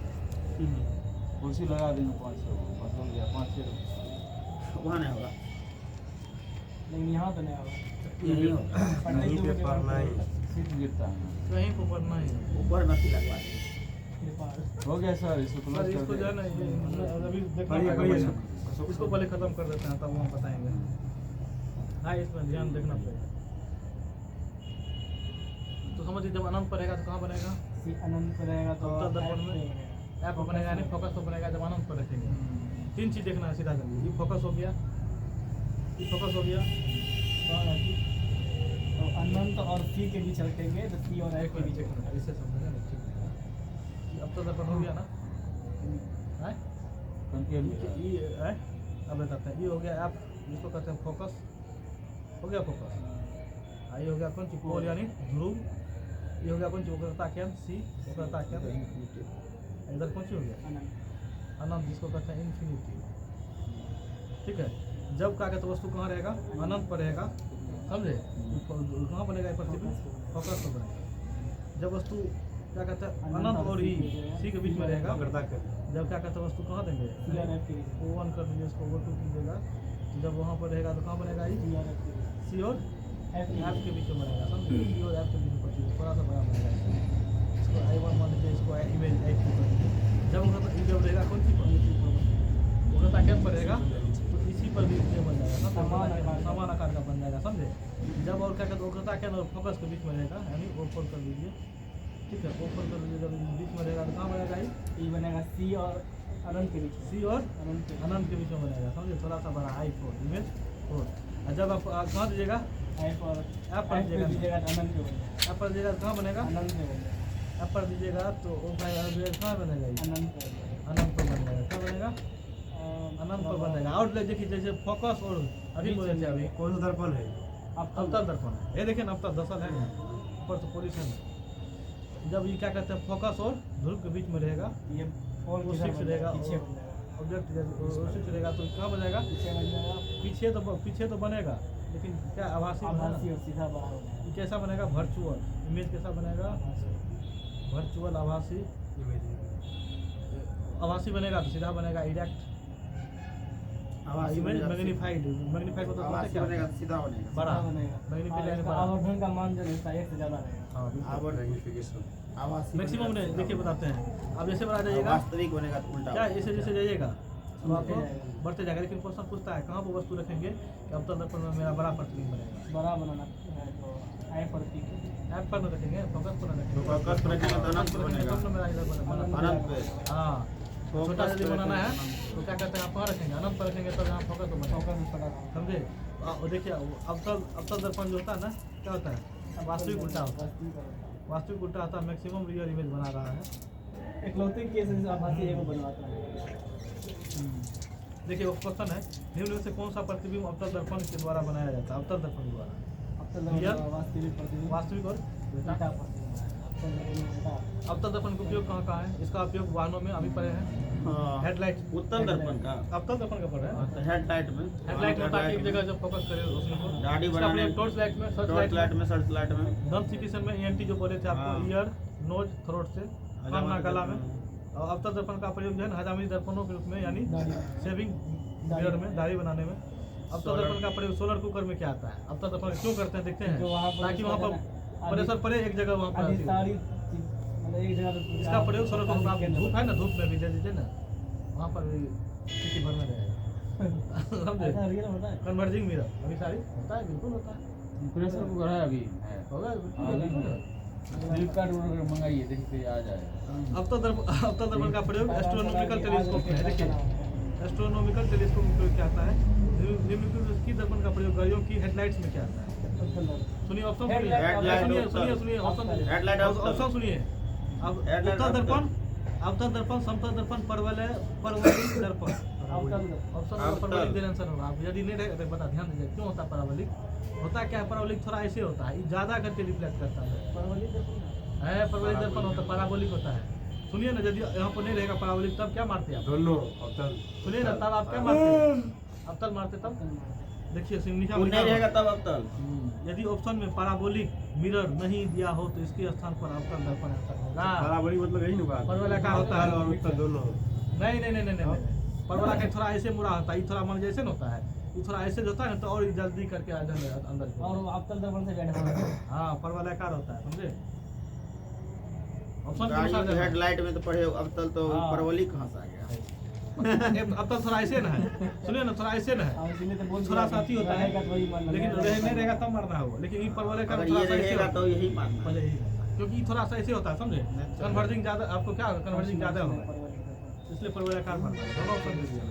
कुर्सी लगा देंगे 500, बस हो गया 500। वहाँ नहीं होगा, लेकिन यहाँ तो नहीं होगा। यहीं होगा। पंडित वहीं जी पे को पढ़ना ही। सीट गिरता है। कहीं पर पढ़ना ही है। ऊपर नथी लगवा देंगे। कृपाल। हो गया सर, इसको सर, क्लोज इसको कर जो है ना दे। ये अभी देखना बढ़िया, पड़ेगा। बढ़िया। इसको पहले खत्म कर देते हैं, तब हम बताएंगे। हाँ, इसमें ध्यान देखना पड़ेगा। तो समझिए, जब अनंत पर रहेगा तो कहाँ बनेगा? सी अनंत रहेगा तो उत्तर दर्पण में ऐप पे ऐप पर बनेगा, नहीं फोकस पर बनेगा। जब अनंत पर रखेंगे 3 चीज देखना है, सीधा करिए। ये फोकस हो गया, ये फोकस हो गया। तो अनंत और सी के बीच रखेंगे तो सी और एफ के बीच रखेंगे। इससे समझेगा ना, ठीक है। अब तो दर्पण हो गया ना? है? कंपेयर ये है, अब बताते हैं। ये हो गया ऐप, जिसको कहते हैं फोकस, हो गया फोकस। ये हो गया कौन सी? पोल यानी ध्रुव। ये हो गया कौन सी? वक्रता केंद्र सी, वक्रता केंद्र। इधर कौन सी हो गया? अनंत। अनंत, जिसको कहते हैं इन्फिनिटी। ठीक है। जब क्या कहते हैं वस्तु कहाँ रहेगा? अनंत पर रहेगा, समझे? कहाँ बनेगा ये प्रतिबिंब? फोकस पर बनेगा। जब वस्तु क्या कहते हैं अनंत और ई सी के बीच में रहेगा, वक्रता के। जब क्या कहते हैं वस्तु कहाँ देंगे? सी और एफ के बीच में। O1 कर दीजिए, इसको O2 कीजिएगा। जब वहाँ पर रहेगा तो कहाँ बनेगा? सी और एफ के बीच में। सी और एफ ऐप के बीच में बनेगा, समझे? सी और ऐप के बीच में प्रतिबिंब थोड़ा सा बड़ा बनेगा। इसको I1 मान लीजिए, इसको इमेज I2 कर दीजिए। जब जब रहेगा कौन सी पर? वक्रता केंद्र पर रहेगा तो इसी पर भी ये बन जाएगा, समान आकार का बन जाएगा, समझे? जब और क्या कहते हैं वक्रता केंद्र और फोकस के बीच में रहेगा, यानी O4 कर दीजिए। ठीक है, O4 कर दीजिए। जब बीच में रहेगा तो कहाँ बनेगा? ये बनेगा सी और अनंत के बीच में। सी और अनंत के अनंत के बीच में बनेगा, समझे, थोड़ा सा बड़ा I4 इमेज 4। और जब आप कहाँ दीजिएगा, ऐप और ऐप पर दीजिएगा दीजिएगा, तो अनंत के बन जाएगा। ऐप पर दीजिएगा तो कहाँ बनेगा, अनंत के बन जाएगा। ऐप पर दीजिएगा तो ओ भाई कहाँ बनेगा ये, अनंत के बन जाएगा। अनंत पर बन जाएगा, क्या बनेगा, अनंत पर बन जाएगा। और देखिए जैसे फोकस और अभी बोले थे अभी कौन सा दर्पण है? अवतल दर्पण है, ये देखिए ना अवतल दसल है, ऊपर से पोजीशन है। जब ये क्या कहते हैं फोकस और ध्रुव के बीच में रहेगा, ये फोन वो किधर six बन रहेगा, जाएगा? पीछे और- बन जाएगा। ऑब्जेक्ट जब रहेगा तो कहाँ बनेगा, पीछे बन जाएगा। पीछे तो बनेगा, लेकिन क्या आभासी आभासी और सीधा बाहर हो जाएगा। ये कैसा बनेगा, वर्चुअल इमेज कैसा बनेगा, वर्चुअल आभासी, आभासी बनेगा तो सीधा बनेगा डायरेक्ट, इमेज मैग्नीफाइड, मैग्नीफाइड मतलब आवाज क्या बनेगा तो सीधा बनेगा। बड़ा, सीधा बनेगा। मैग्नीफाइड और यानी इसका बड़ा। आवर्धन का मान जो रहता है 1 से ज़्यादा रहेगा। हाँ बिल्कुल। आवर्धन मैग्निफिकेशन। आवाज मैक्सिमम नहीं, देखिए बताते हैं, अब जैसे बढ़ा जाइएगा, वास्तविक बनेगा तो उल्टा क्या ऐसे जैसे जाइएगा अब आपको बढ़ते जाएगा। बढ़ते जाएगा, लेकिन क्वेश्चन पूछता है कहाँ पर वस्तु रखेंगे कि अवतल दर्पण में मेरा बड़ा प्रतिबिंब बनेगा, बड़ा बनाना है तो ऐप और पी ऐप पर न रखेंगे, फोकस पर न रखेंगे, तो फोकस पर रखेंगे तो अनंत पर रखेंगे बनेगा। तब न मेरा इधर बनेगा। अनंत पे हाँ, छोटा फोकस यदि पे बनाना है रखेंगे तो क्या कहते हैं आप कहाँ रखेंगे, अनंत पर रखेंगे तब यहाँ फोकस पर बनेगा, फोकस छोटा काम। समझे। और देखिए अवतल दर्पण जो होता है ना, क्या होता है, वास्तविक उल्टा होता है, वास्तविक उल्टा होता है, मैक्सिमम रियल इमेज बना रहा है। इकलौते केस है आभासी एगो बनवाता है। देखिए वो क्वेश्चन है, निम्न में से कौन सा प्रतिबिंब अवतल दर्पण के द्वारा बनाया जाता है, अवतल दर्पण द्वारा, अब तो रियल, वास्तविक प्रतिबिंब वास्तविक और उल्टा प्रतिबिंब है। अब तो उल्टा अवतल दर्पण का उपयोग कहाँ कहाँ है, इसका उपयोग वाहनों में अभी पड़े हैं, हाँ। हेडलाइट, उत्तल दर्पण का अवतल दर्पण का पड़ रहा है, तो हेडलाइट में हेडलाइट में ताकि एक जगह जब फोकस करे रोशनी को, गाड़ी इसका बनाने प्रयोग टॉर्च लाइट में, सर्च टॉर्च लाइट लाइट में सर्च लाइट में में, दंत चिकित्सन में ENT जो बोले थे आपको, हाँ। ईयर, नोज, थ्रोट से, कान गला में। और अवतल दर्पण का प्रयोग जो है ना हजामी दर्पणों के रूप में, यानी दाढ़ी शेविंग मिरर में, दाढ़ी बनाने में। अवतल दर्पण का प्रयोग सोलर कुकर में क्या आता है, अवतल दर्पण क्यों करते हैं देखते जो वहाँ हैं, पर ताकि वहाँ पर आदि- प्रेशर पड़े एक जगह वहाँ पर आदि आती है। सारी चीज मतलब एक जगह पे इसका प्रयोग सोलर कुकर, आप केंद्र धूप है ना, धूप में भी दे दीजिए ना, वहाँ पर भी स्थिति भर में रहेगा, समझे। ऐसा रियल होता है। कन्वर्जिंग मिरर अभी सारी होता है, बिल्कुल होता है, प्रेशर कुकर है अभी होगा हाँ, बिल्कुल। फ्लिपकार्ट ऑर्डर मंगाइए, देखिए आ जाएगा। अवतल दर्पण का प्रयोग एस्ट्रोनॉमिकल टेलीस्कोप में है, देखिए एस्ट्रोनॉमिकल टेलीस्कोप में प्रयोग क्या आता है, निम्नलिखित की दर्पण का प्रयोग गाड़ियों की हेडलाइट्स में क्या आता है, सुनिए ऑप्शन सुनिए, Headlight, सुनिए उत्तल। सुनिए सुनिए ऑप्शन हेडलाइट ऑप्शन सुनिए। अब Headlight, उत्तल दर्पण, उत्तल। अवतल दर्पण, समतल दर्पण, परवलिक दर्पण, अवतल ऑप्शन अवतल। परवलिक देना आंसर होगा। आप यदि नहीं रहेगा तो बता, ध्यान दीजिए क्यों होता है परवलिक, होता क्या है परवलिक, थोड़ा ऐसे होता है, ये ज्यादा करके रिफ्लेक्ट करता है, परवलिक दर्पण है परवलिक दर्पण होता है, पराबोलिक होता है। सुनिए ना, यदि यहाँ पर नहीं रहेगा पराबोलिक तब क्या मारते हैं आप, दोनों अवतल। सुनिए ना, तब आप क्या मारते हैं, अवतल मारते तब, देखिए लिखा वो नहीं रहेगा तब अवतल। यदि ऑप्शन में पराबोलिक मिरर नहीं दिया हो तो इसके स्थान पर अवतल दर्पण आंसर होगा। बराबरी मतलब यही ना बात। परवलयाकार होता है। अवतल और उत्तल दोनों। नहीं नहीं नहीं नहीं नहीं, परवलयाकार थोड़ा ऐसे मुड़ा होता है, ये थोड़ा मन जैसे न होता है, ये थोड़ा ऐसे जो होता है ना तो और ये जल्दी करके आ जाए अंदर की ओर। और वो अवतल दर्पण से बैठा हुआ है। हाँ परवलयाकार होता है, समझे। ऑप्शन के गाड़ी अनुसार की जाना। हेडलाइट में तो पढ़े अवतल, तो हाँ। परवलिक कहाँ से आ गया? अवतल थोड़ा ऐसे ना है, सुनिए ना थोड़ा ऐसे ना है, और इसलिए तो बोल थोड़ा साथी होता है, रहेगा तो वही मानना लेकिन है। नहीं रहेगा तब मारना होगा, लेकिन ये परवलयाकार अगर थोड़ा ये सा ऐसे रहेगा होता तो है। यही मानना। पहले यही होगा, क्योंकि ये थोड़ा सा ऐसे होता है, समझे। कन्वर्जिंग ज्यादा आपको क्या होगा, कन्वर्जिंग ज्यादा होगा, परवलिक दर्पण। इसलिए परवलयाकार मानना है। दोनों ऑप्शन दे दिया।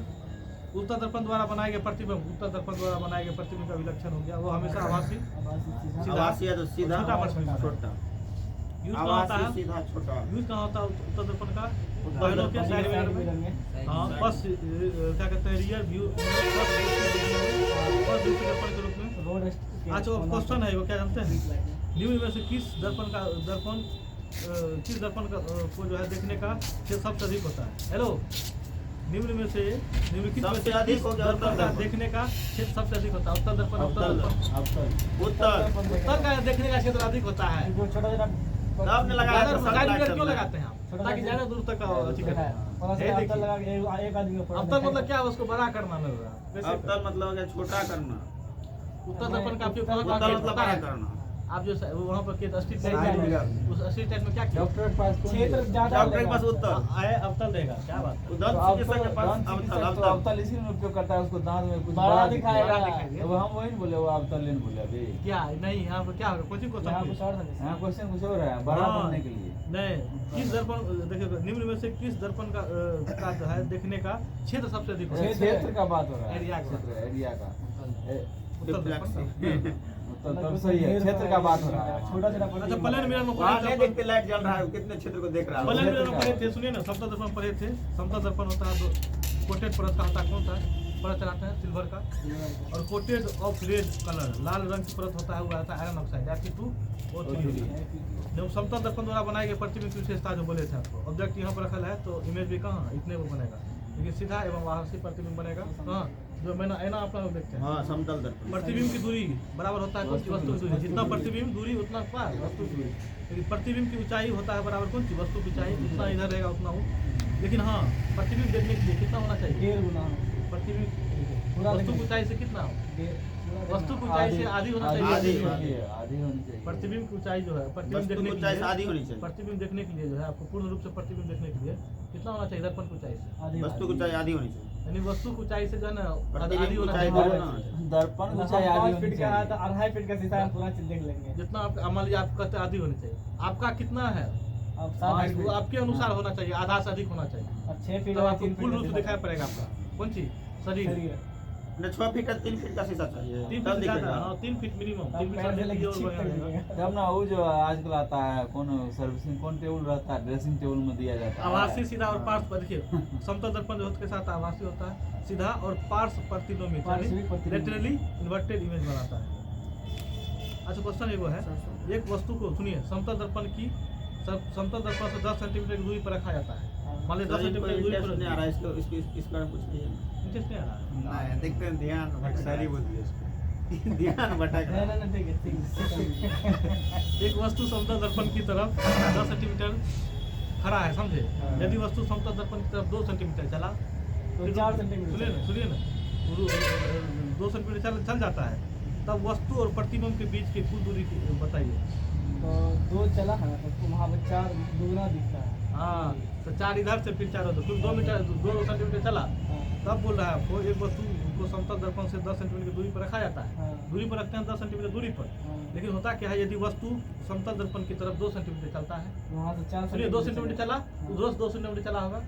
उत्तर दर्पण द्वारा बनाए गए प्रतिबिंब, उत्तर दर्पण द्वारा बनाए गए प्रतिबिंब का विलक्षण हो गया, वो हमेशा आभासी आभासी सीधा। सीधा। आवासीय तो सीधा छोटा प्रतिबिंब छोटा, यूज कहाँ होता आवासीय है, सीधा छोटा। यूज कहाँ होता है उत्तर दर्पण का, उत्तर बहनों के दर्पण साइड साइड मिरर मिरर में, में। हाँ बस क्या कहते हैं रियर व्यू, बस दृष्टि दर्पण के रूप में। रोड अच्छा वो क्वेश्चन है, वो क्या जानते हैं, निम्न में से किस दर्पण का किस दर्पण का को जो है देखने का क्षेत्र सबसे अधिक होता है। हेलो, निम्न में से निम्नलिखित में सबसे से अधिक किस हो गया दर्पण उत्तर का दर्पण। देखने का क्षेत्र सबसे अधिक होता है, उत्तर दर्पण, उत्तर अवतल दर्पण, उत्तर उत्तर का देखने का क्षेत्र अधिक होता है। जो छोटा छोटा तब ने लगाया था ज्यादा सब साइड लाइट मिरर क्यों सब लगाते हैं आप, छोटा ताकि सा- ज्यादा दूर तक अथी देखा है। करें। थोड़ा सा ये अवतल देखिए। लगा के एक आदमी को अब तक मतलब क्या है, उसको बड़ा करना मिल रहा है, कैसे अवतल करें? मतलब हो गया छोटा करना, उत्तर दर्पण का उपयोग कहाँ उत्तर कहाँ मतलब होता बड़ा है। करना। आप जो वहाँ पर के स्ट्रीट साइड टाइप मिरर। उस स्ट्रीट टाइप में क्या किया, डॉक्टर के पास कौन क्षेत्र गया? ज्यादा डॉक्टर के पास लेगा। उत्तर, आए अवतल देगा, क्या बात है। दंत तो चिकित्सक के पास दांत अवतल चिकित्सक तो अवतल। अवतल इसी में उपयोग करता है, उसको दांत में कुछ बड़ा बड़ा दिखाएगा। बड़ा दिखाएगा। अब हम वही नहीं बोले, वो अवतल नहीं बोले अभी। क्या नहीं यहाँ पर क्या होगा, कोचिंग को यहाँ कुछ और था जैसे। यहाँ क्वेश्चन कुछ हो रहा है, बड़ा हाँ। बनने के लिए। नहीं, किस दर्पण देखिए निम्न में से किस दर्पण का जो है देखने का क्षेत्र सबसे अधिक होता है? क्षेत्र का बात हो रहा है, एरिया का। क्षेत्र एरिया का उत्तर दर्पण। तब सही है, क्षेत्र का बात हो रहा है। छोटा छोटा अच्छा प्लेन मिरर में वहाँ पढ़े नहीं थे देखते लाइट जल रहा है कितने क्षेत्र को देख रहा है। प्लेन मिरर में पढ़े थे, सुनिए ना, समतल दर्पण पढ़े थे। समतल दर्पण होता है कोटेड परत का होता है, कौन सा परत चलाते हैं सिल्वर का, और कोटेड ऑफ रेड कलर लाल रंग की परत होता है, वो आता है आयरन ऑक्साइड Fe2O3। जब समतल दर्पण द्वारा बनाए गए प्रतिबिंब की विशेषता जो बोले थे आपको, ऑब्जेक्ट यहाँ पर रखा है तो इमेज भी कहाँ इतने वो बनेगा, लेकिन सीधा एवं वहाँ से प्रतिबिंब बनेगा कहाँ, जो मैंने आईना आप लोग देखते हैं। हाँ समतल दर्पण। प्रतिबिंब की दूरी बराबर होता है कौन सी वस्तु की दूरी, जितना प्रतिबिंब दूरी उतना पार वस्तु की दूरी, लेकिन प्रतिबिंब की ऊंचाई होता है बराबर कौन सी वस्तु की ऊंचाई, जितना इधर रहेगा उतना हो। लेकिन हाँ प्रतिबिंब देखने के लिए कितना होना चाहिए, 1.5 गुना प्रतिबिंब पूरा वस्तु की ऊंचाई से कितना हो, वस्तु की ऊंचाई से आधी होना आधी चाहिए। आधी होनी चाहिए। प्रतिबिंब की ऊंचाई जो है प्रतिबिंब वस्तु देखने की के ऊंचाई लिए, आधी होनी चाहिए। प्रतिबिंब देखने के लिए जो है आपको पूर्ण रूप से प्रतिबिंब देखने के लिए कितना होना चाहिए दर्पण की ऊंचाई से, वस्तु की ऊंचाई आधी होनी चाहिए। यानी वस्तु की ऊंचाई से जो है ना प्रतिबिंब आधी होना ऊंचाई चाहिए। दोगुना होना चाहिए। दर्पण मतलब ऊंचाई हम आधी 5 होनी फीट का है चाहिए। तो 2.5 फीट का शीशा हम पूरा चीज देख लेंगे। जितना आप मान लीजिए आप कहते हैं आधी होनी चाहिए, आपका कितना है अब 7 हाँ, फीट वो आपके अनुसार होना चाहिए, आधा से अधिक होना चाहिए, अब 6 फीट तब और आपको 3 फुल फीट रूप से दिखाई पड़ेगा आपका कौन सी शरीर। शरीर। न 6 फीट और 3 फीट का शीशा चाहिए 3 तब फीट ज्यादा, दिखेगा। हाँ 3 फीट मिनिमम, 3 अब फीट पैर से से लेके और छिप बढ़िया तक रहेगा। दिखेगा। जब ना वो जो आजकल आता है कौन सर्विसिंग कौन टेबल रहता है, ड्रेसिंग टेबल में दिया जाता है। आभासी सीधा और पार्श्व पर देखिए समतल दर्पण जो के साथ आभासी होता है, सीधा और पार्श्व प्रतिलोमी पार्श्विक प्रतिलोमी। लेटरली इन्वर्टेड इमेज बनाता है। अच्छा क्वेश्चन एगो है, एक वस्तु को सुनिए समतल दर्पण की समतल दर्पण से 10 सेंटीमीटर की दूरी पर रखा जाता है, मान लीजिए 10 सेंटीमीटर की दूरी पर इंटरेस्ट नहीं आ रहा है इसको इस कारण कुछ नहीं है। इंटरेस्ट नहीं आ रहा है। नहीं देखते हैं ध्यान भटकारी बोल दिया इसको ध्यान भटक रहा है। नहीं ठीक है। एक वस्तु समतल दर्पण की तरफ 10 सेंटीमीटर खड़ा है, समझे। यदि वस्तु समतल दर्पण की तरफ 2 सेंटीमीटर चला तो 4 सेंटीमीटर। सुनिए ना 2 सेंटीमीटर चल जाता है, तब वस्तु और प्रतिबिंब के बीच की कुल दूरी बताइए। तो 2 चला है तो वहाँ पे 4 दुगना दिखता है। हाँ तो 4 इधर से फिर 4 उधर, फिर 2 सेंटीमीटर चला, हाँ। तब बोल रहा है आपको एक वस्तु को समतल दर्पण से 10 सेंटीमीटर की दूरी पर रखा जाता है, हाँ। दूरी पर रखते हैं 10 सेंटीमीटर दूरी पर, हाँ। लेकिन होता क्या है यदि वस्तु समतल दर्पण की तरफ 2 सेंटीमीटर चलता है, वहाँ से 4 सुनिए 2 सेंटीमीटर चला, उधर से 2 सेंटीमीटर चला होगा,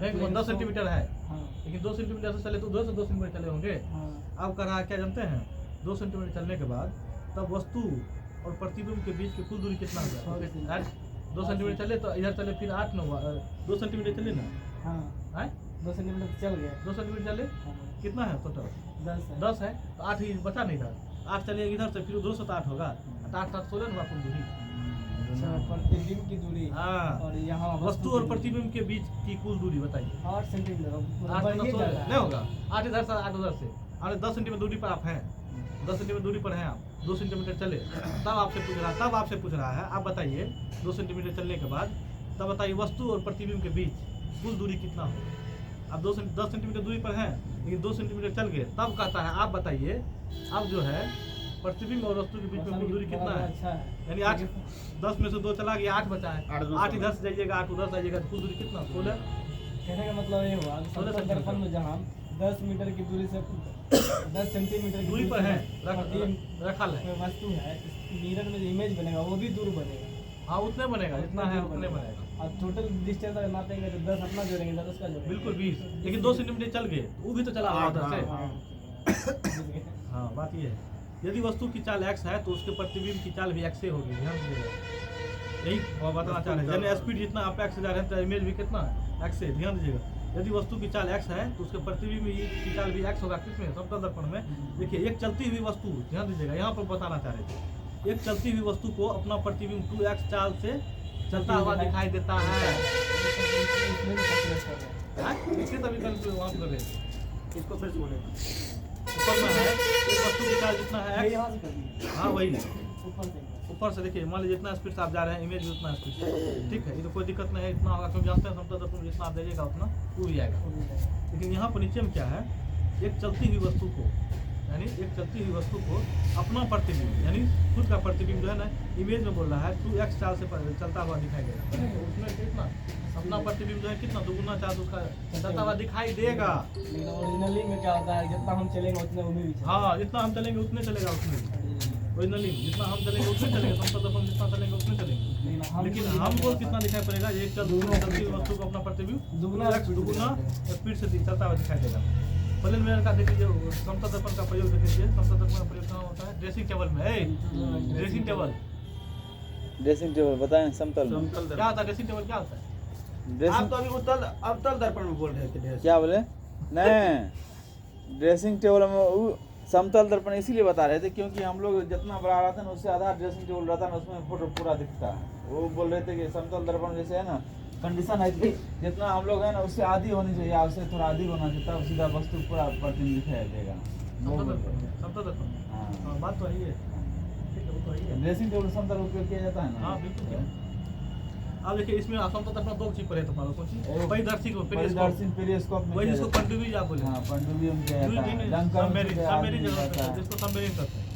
नहीं 10 सेंटीमीटर है, हाँ। लेकिन 2 सेंटीमीटर से चले तो उधर से 2 सेंटीमीटर चले होंगे। हाँ। अब कर रहा है क्या जानते हैं, 2 सेंटीमीटर चलने के बाद तब वस्तु और प्रतिबिंब के बीच की कुल दूरी कितना होगा, 2 सेंटीमीटर चले तो इधर चले फिर 8 9 2 सेंटीमीटर चले ना, हाँ। है 2 सेंटीमीटर चल गया। 2 सेंटीमीटर चले हाँ। कितना है टोटल 10 है। 10 है तो 8 ही बचा नहीं था, 8 चलिए इधर से फिर उधर से तो 8 होगा, 8 7 16 हुआ कुल दूरी। अच्छा प्रतिबिंब की दूरी हाँ और यहाँ वस्तु और प्रतिबिंब के बीच की कुल दूरी बताइए। 8 सेंटीमीटर 8 बढ़िए जा रहा है। नहीं होगा, 8 इधर से 8 उधर से, और 10 सेंटीमीटर दूरी पर आप हैं, 10 सेंटीमीटर दूरी पर हैं आप, 2 सेंटीमीटर चले, तब आपसे पूछ रहा है आप बताइए 2 सेंटीमीटर चलने के बाद तब बताइए वस्तु और प्रतिबिंब के बीच कुल दूरी कितना हो। आप 10 सेंटीमीटर दूरी पर हैं लेकिन 2 सेंटीमीटर चल गए, तब कहता है आप बताइए अब जो है प्रतिबिंब और वस्तु के बीच में कुल दूरी कितना है, अच्छा है। यानी 8 10 में से 2 चला गया 8 बचा है, 8 8 इधर से जाइएगा 8 उधर से आइएगा तो कुल दूरी कितना 16। कहने का मतलब ये हुआ कि 16 समतल दर्पण में जहाँ 10 मीटर की दूरी से 10 सेंटीमीटर की दूरी पर है प्रतिबिंब रखल है, में वस्तु है, मिरर में जो इमेज बनेगा वो भी दूर बनेगा। हाँ उतने बनेगा जितना है उतने बनेगा, और टोटल डिस्टेंस अगर नापेंगे तो 10 अपना जोड़ेंगे 10 उसका जोड़ेंगे। बिल्कुल 20, लेकिन 2 सेंटीमीटर चल गए वो भी तो चला हुआ उधर से। हाँ। हाँ बात ये है यदि वस्तु की चाल x है तो उसके प्रतिबिंब की चाल भी x से होगी, ध्यान दीजिएगा, यही बताना चाह रहे हैं। यानी स्पीड जितना आप x से जा रहे हैं तो इमेज भी कितना है x से, ध्यान दीजिएगा। यदि वस्तु की चाल x है तो उसके प्रतिबिंब की चाल भी x होगा, किसमें समतल दर्पण में। देखिए एक चलती हुई वस्तु, ध्यान दीजिएगा यहाँ पर बताना चाह रहे थे, एक चलती हुई वस्तु को अपना प्रतिबिंब 2x चाल से चलता हुआ दिखाई देता है। इसमें भी calculate कर रहे हैं। हाँ? इसके तभी कल वहाँ पर कर रहे थे इसको फिर से बोले ऊपर में है एक वस्तु की चाल जितना है ये यहाँ से कर दिए, हाँ वही ऊपर से। ऊपर से देखिए मान लीजिए जितना स्पीड से आप जा रहे हैं इमेज भी उतना स्पीड से, ठीक है, ये तो कोई दिक्कत नहीं है, इतना होगा क्योंकि जानते हैं समतल दर्पण जितना आप जाइएगा उतना वो भी आएगा। लेकिन यहाँ पर नीचे में क्या है, एक चलती हुई वस्तु को यानी एक चलती हुई वस्तु को अपना प्रतिबिंब यानी खुद का प्रतिबिंब जो है ना इमेज में बोल रहा है 2x चाल से चलता हुआ दिखाई देगा, तो उसमें कितना अपना प्रतिबिंब जो है कितना दुगुना चाल से उसका चलता हुआ दिखाई देगा। लेकिन ओरिजिनली में क्या होता है जितना हम चलेंगे उतने वो भी चलेगा। हाँ जितना हम चलेंगे उतने चलेगा उसमें भी। ओरिजिनली जितना हम चलेंगे उतना चलेंगे, समतल दर्पण जितना चलेंगे उतना चलेंगे। लेकिन हमको कितना दिखाई पड़ेगा, एक चलती वस्तु को अपना प्रतिबिंब दुगुना स्पीड से चलता हुआ दिखाई देगा। प्लेन मिरर का देख लीजिए, समतल दर्पण का प्रयोग देख लीजिए। समतल दर्पण का प्रयोग कहाँ होता है? ड्रेसिंग टेबल में। ड्रेसिंग टेबल ड्रेसिंग टेबल बताएं, समतल में समतल क्या होता है? ड्रेसिंग टेबल क्या होता है? आप ड्रेसिंग तो अभी अवतल दर्पण में बोल रहे थे ढेर क्या बोले? नहीं, ड्रेसिंग टेबल में वो समतल दर्पण इसीलिए बता रहे थे क्योंकि हम लोग जितना बड़ा रहता है ना उससे आधा ड्रेसिंग टेबल रहता है ना, उसमें फोटो पूरा दिखता है। वो बोल रहे थे कि समतल दर्पण जैसे है ना, कंडीशन है कि जितना हम लोग है ना उससे आधी होनी चाहिए, उससे थोड़ा अधिक होना चाहिए, तब सीधा वस्तु पूरा प्रतिबिंब दिखाई देगा। वो समतल बोल रहे दर्पण, थे। समतल दर्पण। हाँ। हाँ, बात तो है, ठीक है, वो तो है। ड्रेसिंग टेबल समतल उपयोग किया जाता है ना। हाँ, बिल्कुल। अब देखिए इसमें समतल दर्पण दो चीज पड़े तुम्हारा कौन सी? परिदर्शी को, परिदर्शन पेरिस्कोप में वही किया जिसको जाता है। पंडुबी आप बोले। हाँ, पनडुब्बी में किया जाता है। लंका में सबमेरीन, किया सबमेरीन जगह जाता पे है। जिसको सबमेरीन कहते हैं,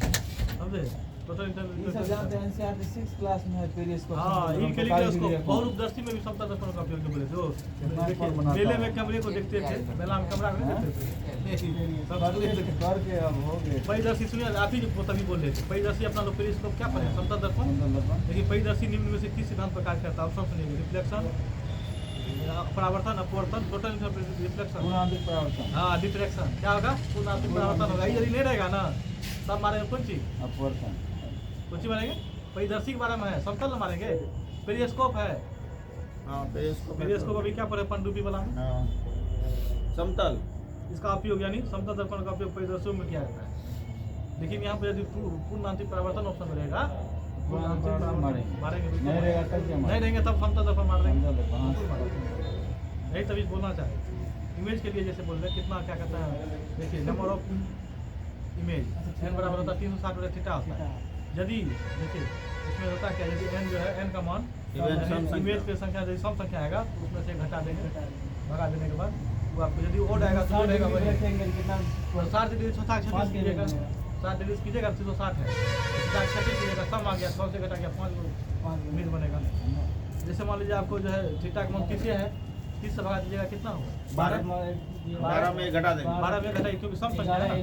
समझे? टोटल ये सब जानते हैं, एनसीईआरटी 6 क्लास में है पेरिस्कोप। हाँ, समतल इनके दर्पण, लिए काली उसको क्रिया को। बहुरूपदर्शी में भी समतल दर्पण का उपयोग बोले जो कितना देखिए, फॉर्म बनाता मेले है। में कैमरे को देखते थे, मेला में कैमरा नहीं देखते थे। सब करके अब हो गए परिदर्शी सुनिए, आप ही जो तभी बोल रहे थे, परिदर्शी अपना लोग पेरिस्कोप क्या पढ़े? समतल दर्पण। समतल दर्पण। लेकिन परिदर्शी निम्न में से किस सिद्धांत पर कार्य करता है? ऑप्शन सुनिए, रिफ्लेक्शन, परावर्तन, अपवर्तन, टोटल रिफ्लेक्शन, गुणांतिक परावर्तन, हाँ, डिफ्लेक्शन। क्या होगा? पूर्णांतिक परावर्तन होगा। यदि नहीं रहेगा ना तब मारेंगे कौन चीज? अपवर्तन। कौन सी मारेंगे? परिदर्शी के बारे में है, समतल में मारेंगे। पेरिस्कोप है, हाँ पेरिस्कोप पेरिस्कोप अभी क्या पढ़े? पनडुब्बी वाला में। हाँ समतल इसका उपयोग यानी समतल दर्पण का उपयोग परिदर्शियों में किया जाता है। लेकिन यहाँ पे यदि पूर्णांतिक परावर्तन ऑप्शन में रहेगा, पूर्णांतिक परावर्तन मारेंगे। मारेंगे बिल्कुल। नहीं रहेगा तब क्या नहीं मारेंगे? रहेंगे तब समतल दर्पण मार देंगे। समतल दर्पण, हाँ। बिल्कुल मारेंगे। यही तभी बोलना चाहिए। इमेज के लिए जैसे बोल रहे हैं, कितना क्या कहता है, देखिए नंबर ऑफ इमेज n बराबर होता है 360 बटा थीटा होता है। यदि देखिए इसमें होता है क्या, यदि n जो है n का मान इमेज की संख्या यदि सम संख्या आएगा तो उसमें से घटा देंगे, भगा देने के बाद वो आपको यदि ओड आएगा तो जो रहेगा वही। कितना 60 डिग्री 66 कीजिएगा, 60 डिग्री कीजिएगा 360 है, 66 कीजिएगा सम आ गया, 100 से घटा गया 5 इमेज बनेगा। जैसे मान लीजिए आपको जो है थीटा का मान 30 है, 30 से भगा दीजिएगा कितना होगा? 12 में घटा देंगे 12 में घटाइए क्योंकि सम संख्या है ना,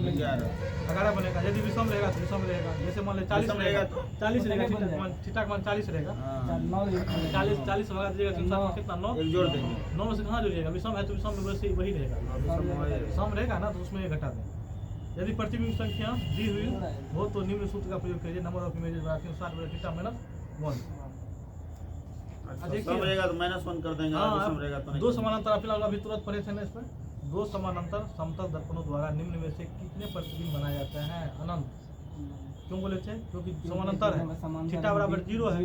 11 बनेगा। यदि विषम रहेगा तो विषम रहेगा। जैसे मान लीजिए 40 विषम रहेगा, रहेगा तो 40 रहेगा, थीटा का मान 40 रहेगा, 40 से भगा दीजिएगा 360 कितना? 9। एक जोड़ देंगे 9 से कहाँ जुड़िएगा? विषम है तो विषम में वैसे वही रहेगा, सम रहेगा ना तो उसमें ये घटा दें। यदि प्रतिबिंब संख्या दी हुई हो तो निम्न सूत्र का प्रयोग कीजिए, नंबर ऑफ इमेजेस 360 बटा थीटा माइनस 1। सम रहेगा तो -1 कर देंगे और विषम रहेगा तो नहीं। दो समानांतर फिलहाल अभी तुरंत पढ़े थे ना इस पर। दो समानांतर समतल दर्पणों द्वारा निम्न में से कितने प्रतिबिंब बनाए जाते हैं? अनंत। क्यों बोले थे? क्योंकि समानांतर है, थीटा बराबर 0 है,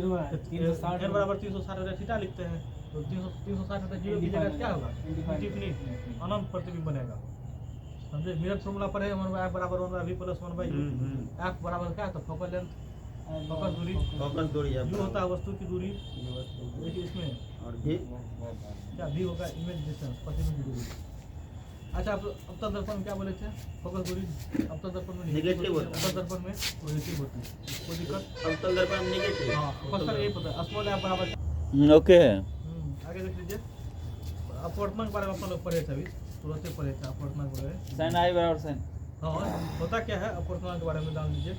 n बराबर 360 बटा थीटा लिखते हैं तो 360 बटा 0 की जगह क्या होगा? इंफिनिट, अनंत प्रतिबिंब बनेगा। समझे? मिरर फॉर्मूला पर है 1/f बराबर 1/v प्लस 1/u। f बराबर क्या है? तो फोकल लेंथ, फोकस दूरी, फोकस दूरी है u होता है वस्तु की दूरी। देखिए इसमें और भी क्या v होगा? इमेज डिस्टेंस, प्रतिबिंब की दूरी। अच्छा, अब अवतल दर्पण में क्या बोले थे? फोकस दूरी अवतल दर्पण में नेगेटिव होता है। अवतल दर्पण में पॉजिटिव होती है, कोई दिक्कत? अवतल दर्पण नेगेटिव। हाँ, क्वेश्चन यही पता है, स्मॉल f बराबर। ओके। आगे देख लीजिए, अपवर्तन के बारे में अपन लोग पढ़े थे, अभी तुरंत ही पढ़े थे अपवर्तन के बारे में। साइन आई बराबर साइन। हाँ, होता क्या है अपवर्तन के बारे में जान लीजिए।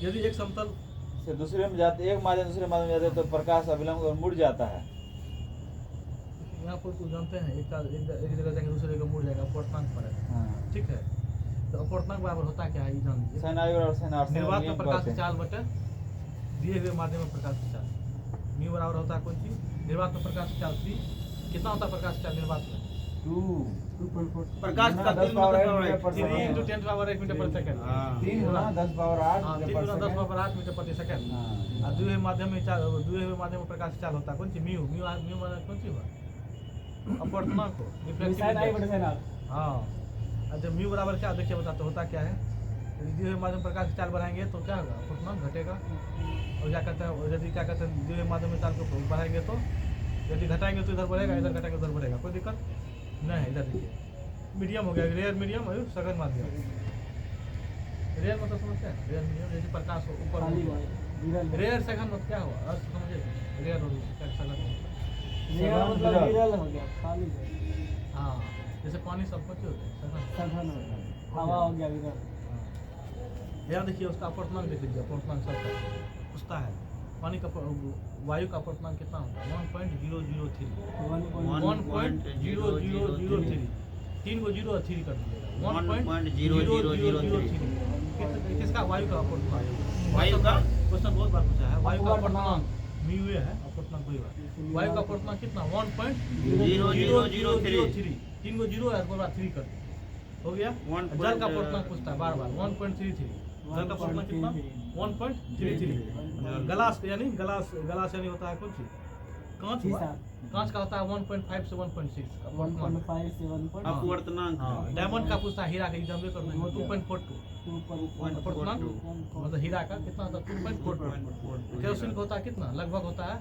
यदि एक समतल से दूसरे में जाते, एक माध्यम दूसरे माध्यम में जाते तो प्रकाश अभिलंब और मुड़ जाता है। यहाँ पर तो जानते हैं एक जगह जाके दूसरे जगह मुड़ जाएगा, अपवर्तनांक पर है, हाँ। ठीक है। तो अपवर्तनांक बराबर होता क्या है ये जान लीजिए। साइन आई बराबर साइन आर। निर्वात में प्रकाश की चाल बटे दिए हुए माध्यम में प्रकाश की चाल। म्यू बराबर होता है कौन चीज? निर्वात में प्रकाश की चाल 3। कितना होता है प्रकाश की चाल निर्वात में? 2 प्रकाश का 3 3 × 10⁻⁸ मीटर पर सेकंड। 3 गुना 10 पावर 8 हाँ, 3 × 10⁻8 मीटर प्रति सेकंड। हाँ। और द्वितीय माध्यम में प्रकाश की चाल होता है कौन सी? म्यू। म्यू माने कौन सी हुआ? अपवर्तनांक को, रिफ्लेक्टिव। हाँ, और जब म्यू बराबर क्या, देखिए बताते होता क्या है। द्वितीय माध्यम में प्रकाश की चाल बढ़ाएंगे तो क्या होगा? अपवर्तनांक घटेगा। और क्या कहते हैं, यदि क्या कहते हैं द्वितीय माध्यम में चाल को बढ़ाएंगे तो, यदि घटाएंगे तो इधर बढ़ेगा, इधर घटाएंगे उधर बढ़ेगा, कोई दिक्कत नहीं है। इधर देखिए मीडियम हो गया, रेयर मीडियम और सघन माध्यम। रेयर मतलब समझते हैं? रेयर मीडियम जैसे प्रकाश हो ऊपर, रेयर सघन मतलब क्या हुआ? अर्थ समझे? रेयर और सघन मतलब विरल हो गया, खाली हाँ, जैसे पानी सब कुछ होते हैं सघन। सघन हो गया, हवा हो गया विरल। यहाँ देखिए उसका अपर्तनांक देख लीजिए, अपर्तनांक सबका पूछता है पानी का वायु का अपर्तनांक कितना होता है 1.003 1.0003 तीन को जीरो 3 कर दीजिएगा 1.0003 किसका वायु का अपर्तनांक वायु का क्वेश्चन बहुत बार पूछा है वायु का अपर्तनांक म्यू है अपर्तनांक वही बात वायु का अपर्तनांक कितना 1.0003 तीन को जीरो है बोला 3 कर दिया हो गया। जल का अपर्तनांक पूछता है बार बार 1.33 जल का अपर्तनांक कितना 1.33 गलास यानी गलास यानी होता है कौन चीज कांच कांच का होता है 1.5 से 1.6 अपवर्तनांक। डायमंड का पूछता है हीरा का एग्जाम में करना है 2.42 अपर्तनांक मतलब हीरा का कितना होता है 2.42 केरोसिन का होता है कितना लगभग होता है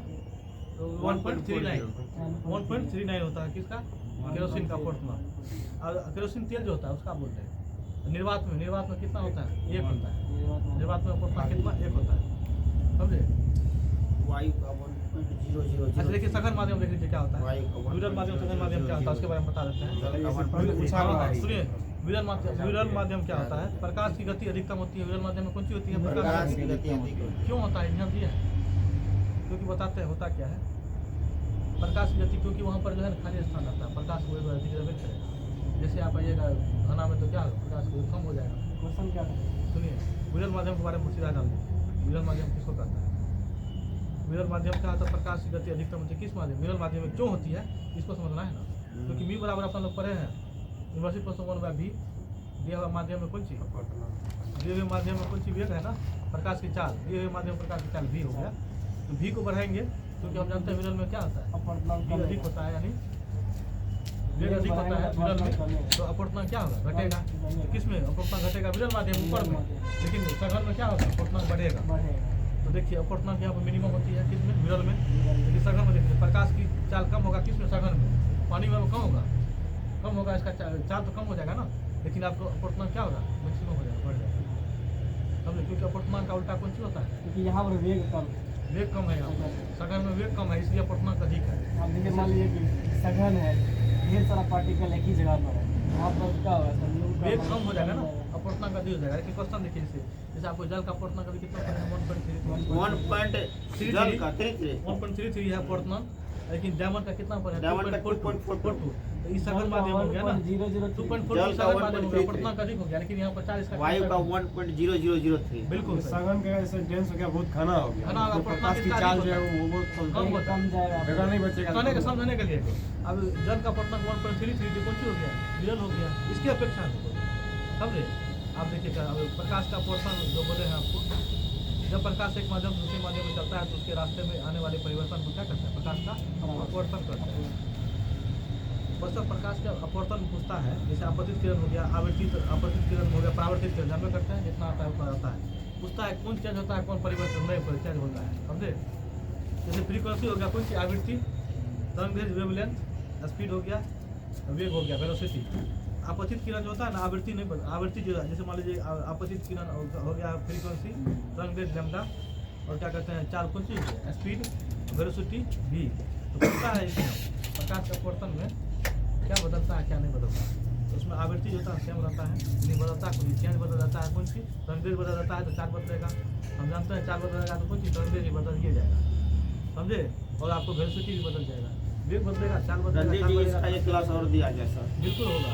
1.39 होता है किसका केरोसिन का अपर्तनांक। और केरोसिन तेल जो होता है उसका बोलते हैं निर्वात में कितना होता है 1 होता है निर्वात में अपर्तनांक कितना 1 होता है समझे। वायु का 1.000 अच्छा देखिए सघन माध्यम देख लीजिए क्या होता है वायु का विरल माध्यम सघन माध्यम क्या होता है उसके बारे में बता देते हैं। सुनिए विरल माध्यम क्या होता है प्रकाश की गति अधिकतम होती है विरल माध्यम में कौन सी होती है प्रकाश की गति अधिक होती क्यों होता है ध्यान दिया है क्योंकि बताते हैं होता क्या है प्रकाश की गति क्योंकि वहाँ पर जो है खाली स्थान रहता है प्रकाश को अधिक करेगा जैसे आप आइएगा घना में तो क्या होगा प्रकाश को कम हो जाएगा। क्वेश्चन क्या था सुनिए विरल माध्यम के बारे में सीधा डाल दीजिए विरल माध्यम किसको कहता है विरल माध्यम क्या होता है प्रकाश की गति अधिकतम होती है किस माध्यम विरल माध्यम में क्यों होती है इसको समझना है ना क्योंकि मी बराबर अपन लोग पढ़े हैं यूनिवर्सिटी प्लस 1 भी दिया हुआ माध्यम में कौन सी दिए हुए माध्यम में कौन सी वेग है ना प्रकाश की चाल दिए हुए माध्यम प्रकाश की चाल भी हो गया तो भी को बढ़ाएंगे क्योंकि हम जानते हैं विरल में क्या होता है भी अधिक होता है यानी वेग अधिक होता है विरल में तो अपर्तनांक क्या होगा घटेगा किस में अपर्तनांक घटेगा विरल माध्यम ऊपर में लेकिन सघन में क्या होगा अपर्तनांक बढ़ेगा। तो देखिए अपर्तनांक यहाँ पर मिनिमम होती है किस में विरल में लेकिन सघन में देखिए प्रकाश की चाल कम होगा किस में सघन में पानी में वो कम होगा इसका चाल तो कम हो जाएगा ना लेकिन आपको अपर्तनांक क्या होगा मैक्सिमम हो जाएगा बढ़ जाएगा समझे क्योंकि अपर्तनांक का उल्टा कौन सी होता है क्योंकि यहाँ पर वेग कम है यहाँ सघन में वेग कम है इसलिए अपर्तनांक अधिक है। आप देखिए मान लीजिए कि सघन है ढेर सारा पार्टिकल एक ही जगह पर है वहाँ पर क्या होगा वेग कम हो जाएगा ना अपर्तनांक अधिक हो जाएगा लेकिन क्वेश्चन देखिए इसे जैसे आपको जल का अपर्तनांक अभी कितना 1.33 है अपर्तनांक लेकिन डायमंड का कितना पर है 2.42 तो इस सघन माध्यम हो गया ना 2.42 सघन माध्यम हो गया अपर्तनांक अधिक हो गया लेकिन यहाँ पर 40 का वायु का 1.0003 बिल्कुल सघन का सेंटेंस हो गया बहुत घना हो गया घना होगा, प्रकाश की चाल जो है वो बहुत कम जाएगा जगह नहीं बचेगा कहने का समझने के लिए अब जल का अपर्तनांक 1.33 जो कौन सी हो गया विरल हो गया इसकी अपेक्षा समझे। आप देखिए अब प्रकाश का अपर्तन जो बोले हैं आपको जब प्रकाश एक माध्यम दूसरे माध्यम में चलता है तो उसके रास्ते में आने वाले परिवर्तन को क्या करता है प्रकाश का अपवर्तन करता है। बस प्रकाश का अपवर्तन पूछता है जैसे आपतित किरण हो गया आपतित किरण हो गया परावर्तित किरण जानवे करते हैं जितना आता है उतना आता है पूछता है कौन चेंज होता है कौन परिवर्तन नहीं चेंज होता है समझे। जैसे फ्रीक्वेंसी हो गया कौन सी आवृत्ति तरंग वेवलेंथ स्पीड हो गया वेग हो गया वेलोसिटी। आपतित किरण जो होता है ना आवृत्ति नहीं आवृत्ति जो है जैसे मान लीजिए आपतित किरण हो गया फ्रीक्वेंसी तरंग लैम्डा और क्या कहते हैं चाल कौन सी स्पीड वेलोसिटी भी तो पूछता है इसमें प्रकाश के अपवर्तन में क्या बदलता है क्या नहीं बदलता है तो उसमें आवृत्ति जो होता है सेम रहता है नहीं बदलता है कोई चेंज बदल जाता है कौन सी तरंग बदल जाता है तो चाल बदलेगा हम जानते हैं चाल बदलेगा तो कौन सी तरंग भी बदल दिया जाएगा समझे और आपको वेलोसिटी भी बदल जाएगा वेग बदलेगा चाल बदलेगा एक क्लास और दिया जाए सर बिल्कुल होगा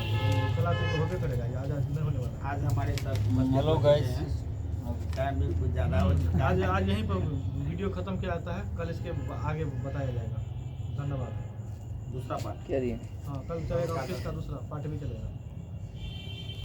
क्लास तो होते करेगा आज नहीं होने वाला आज हमारे साथ हेलो गाइस टाइम भी कुछ ज़्यादा हो चुका है आज यहीं पर वीडियो खत्म किया जाता है कल इसके आगे बताया जाएगा। धन्यवाद। दूसरा पार्ट क्या रही है हाँ कल चलेगा ऑफिस का दूसरा पार्ट भी चलेगा।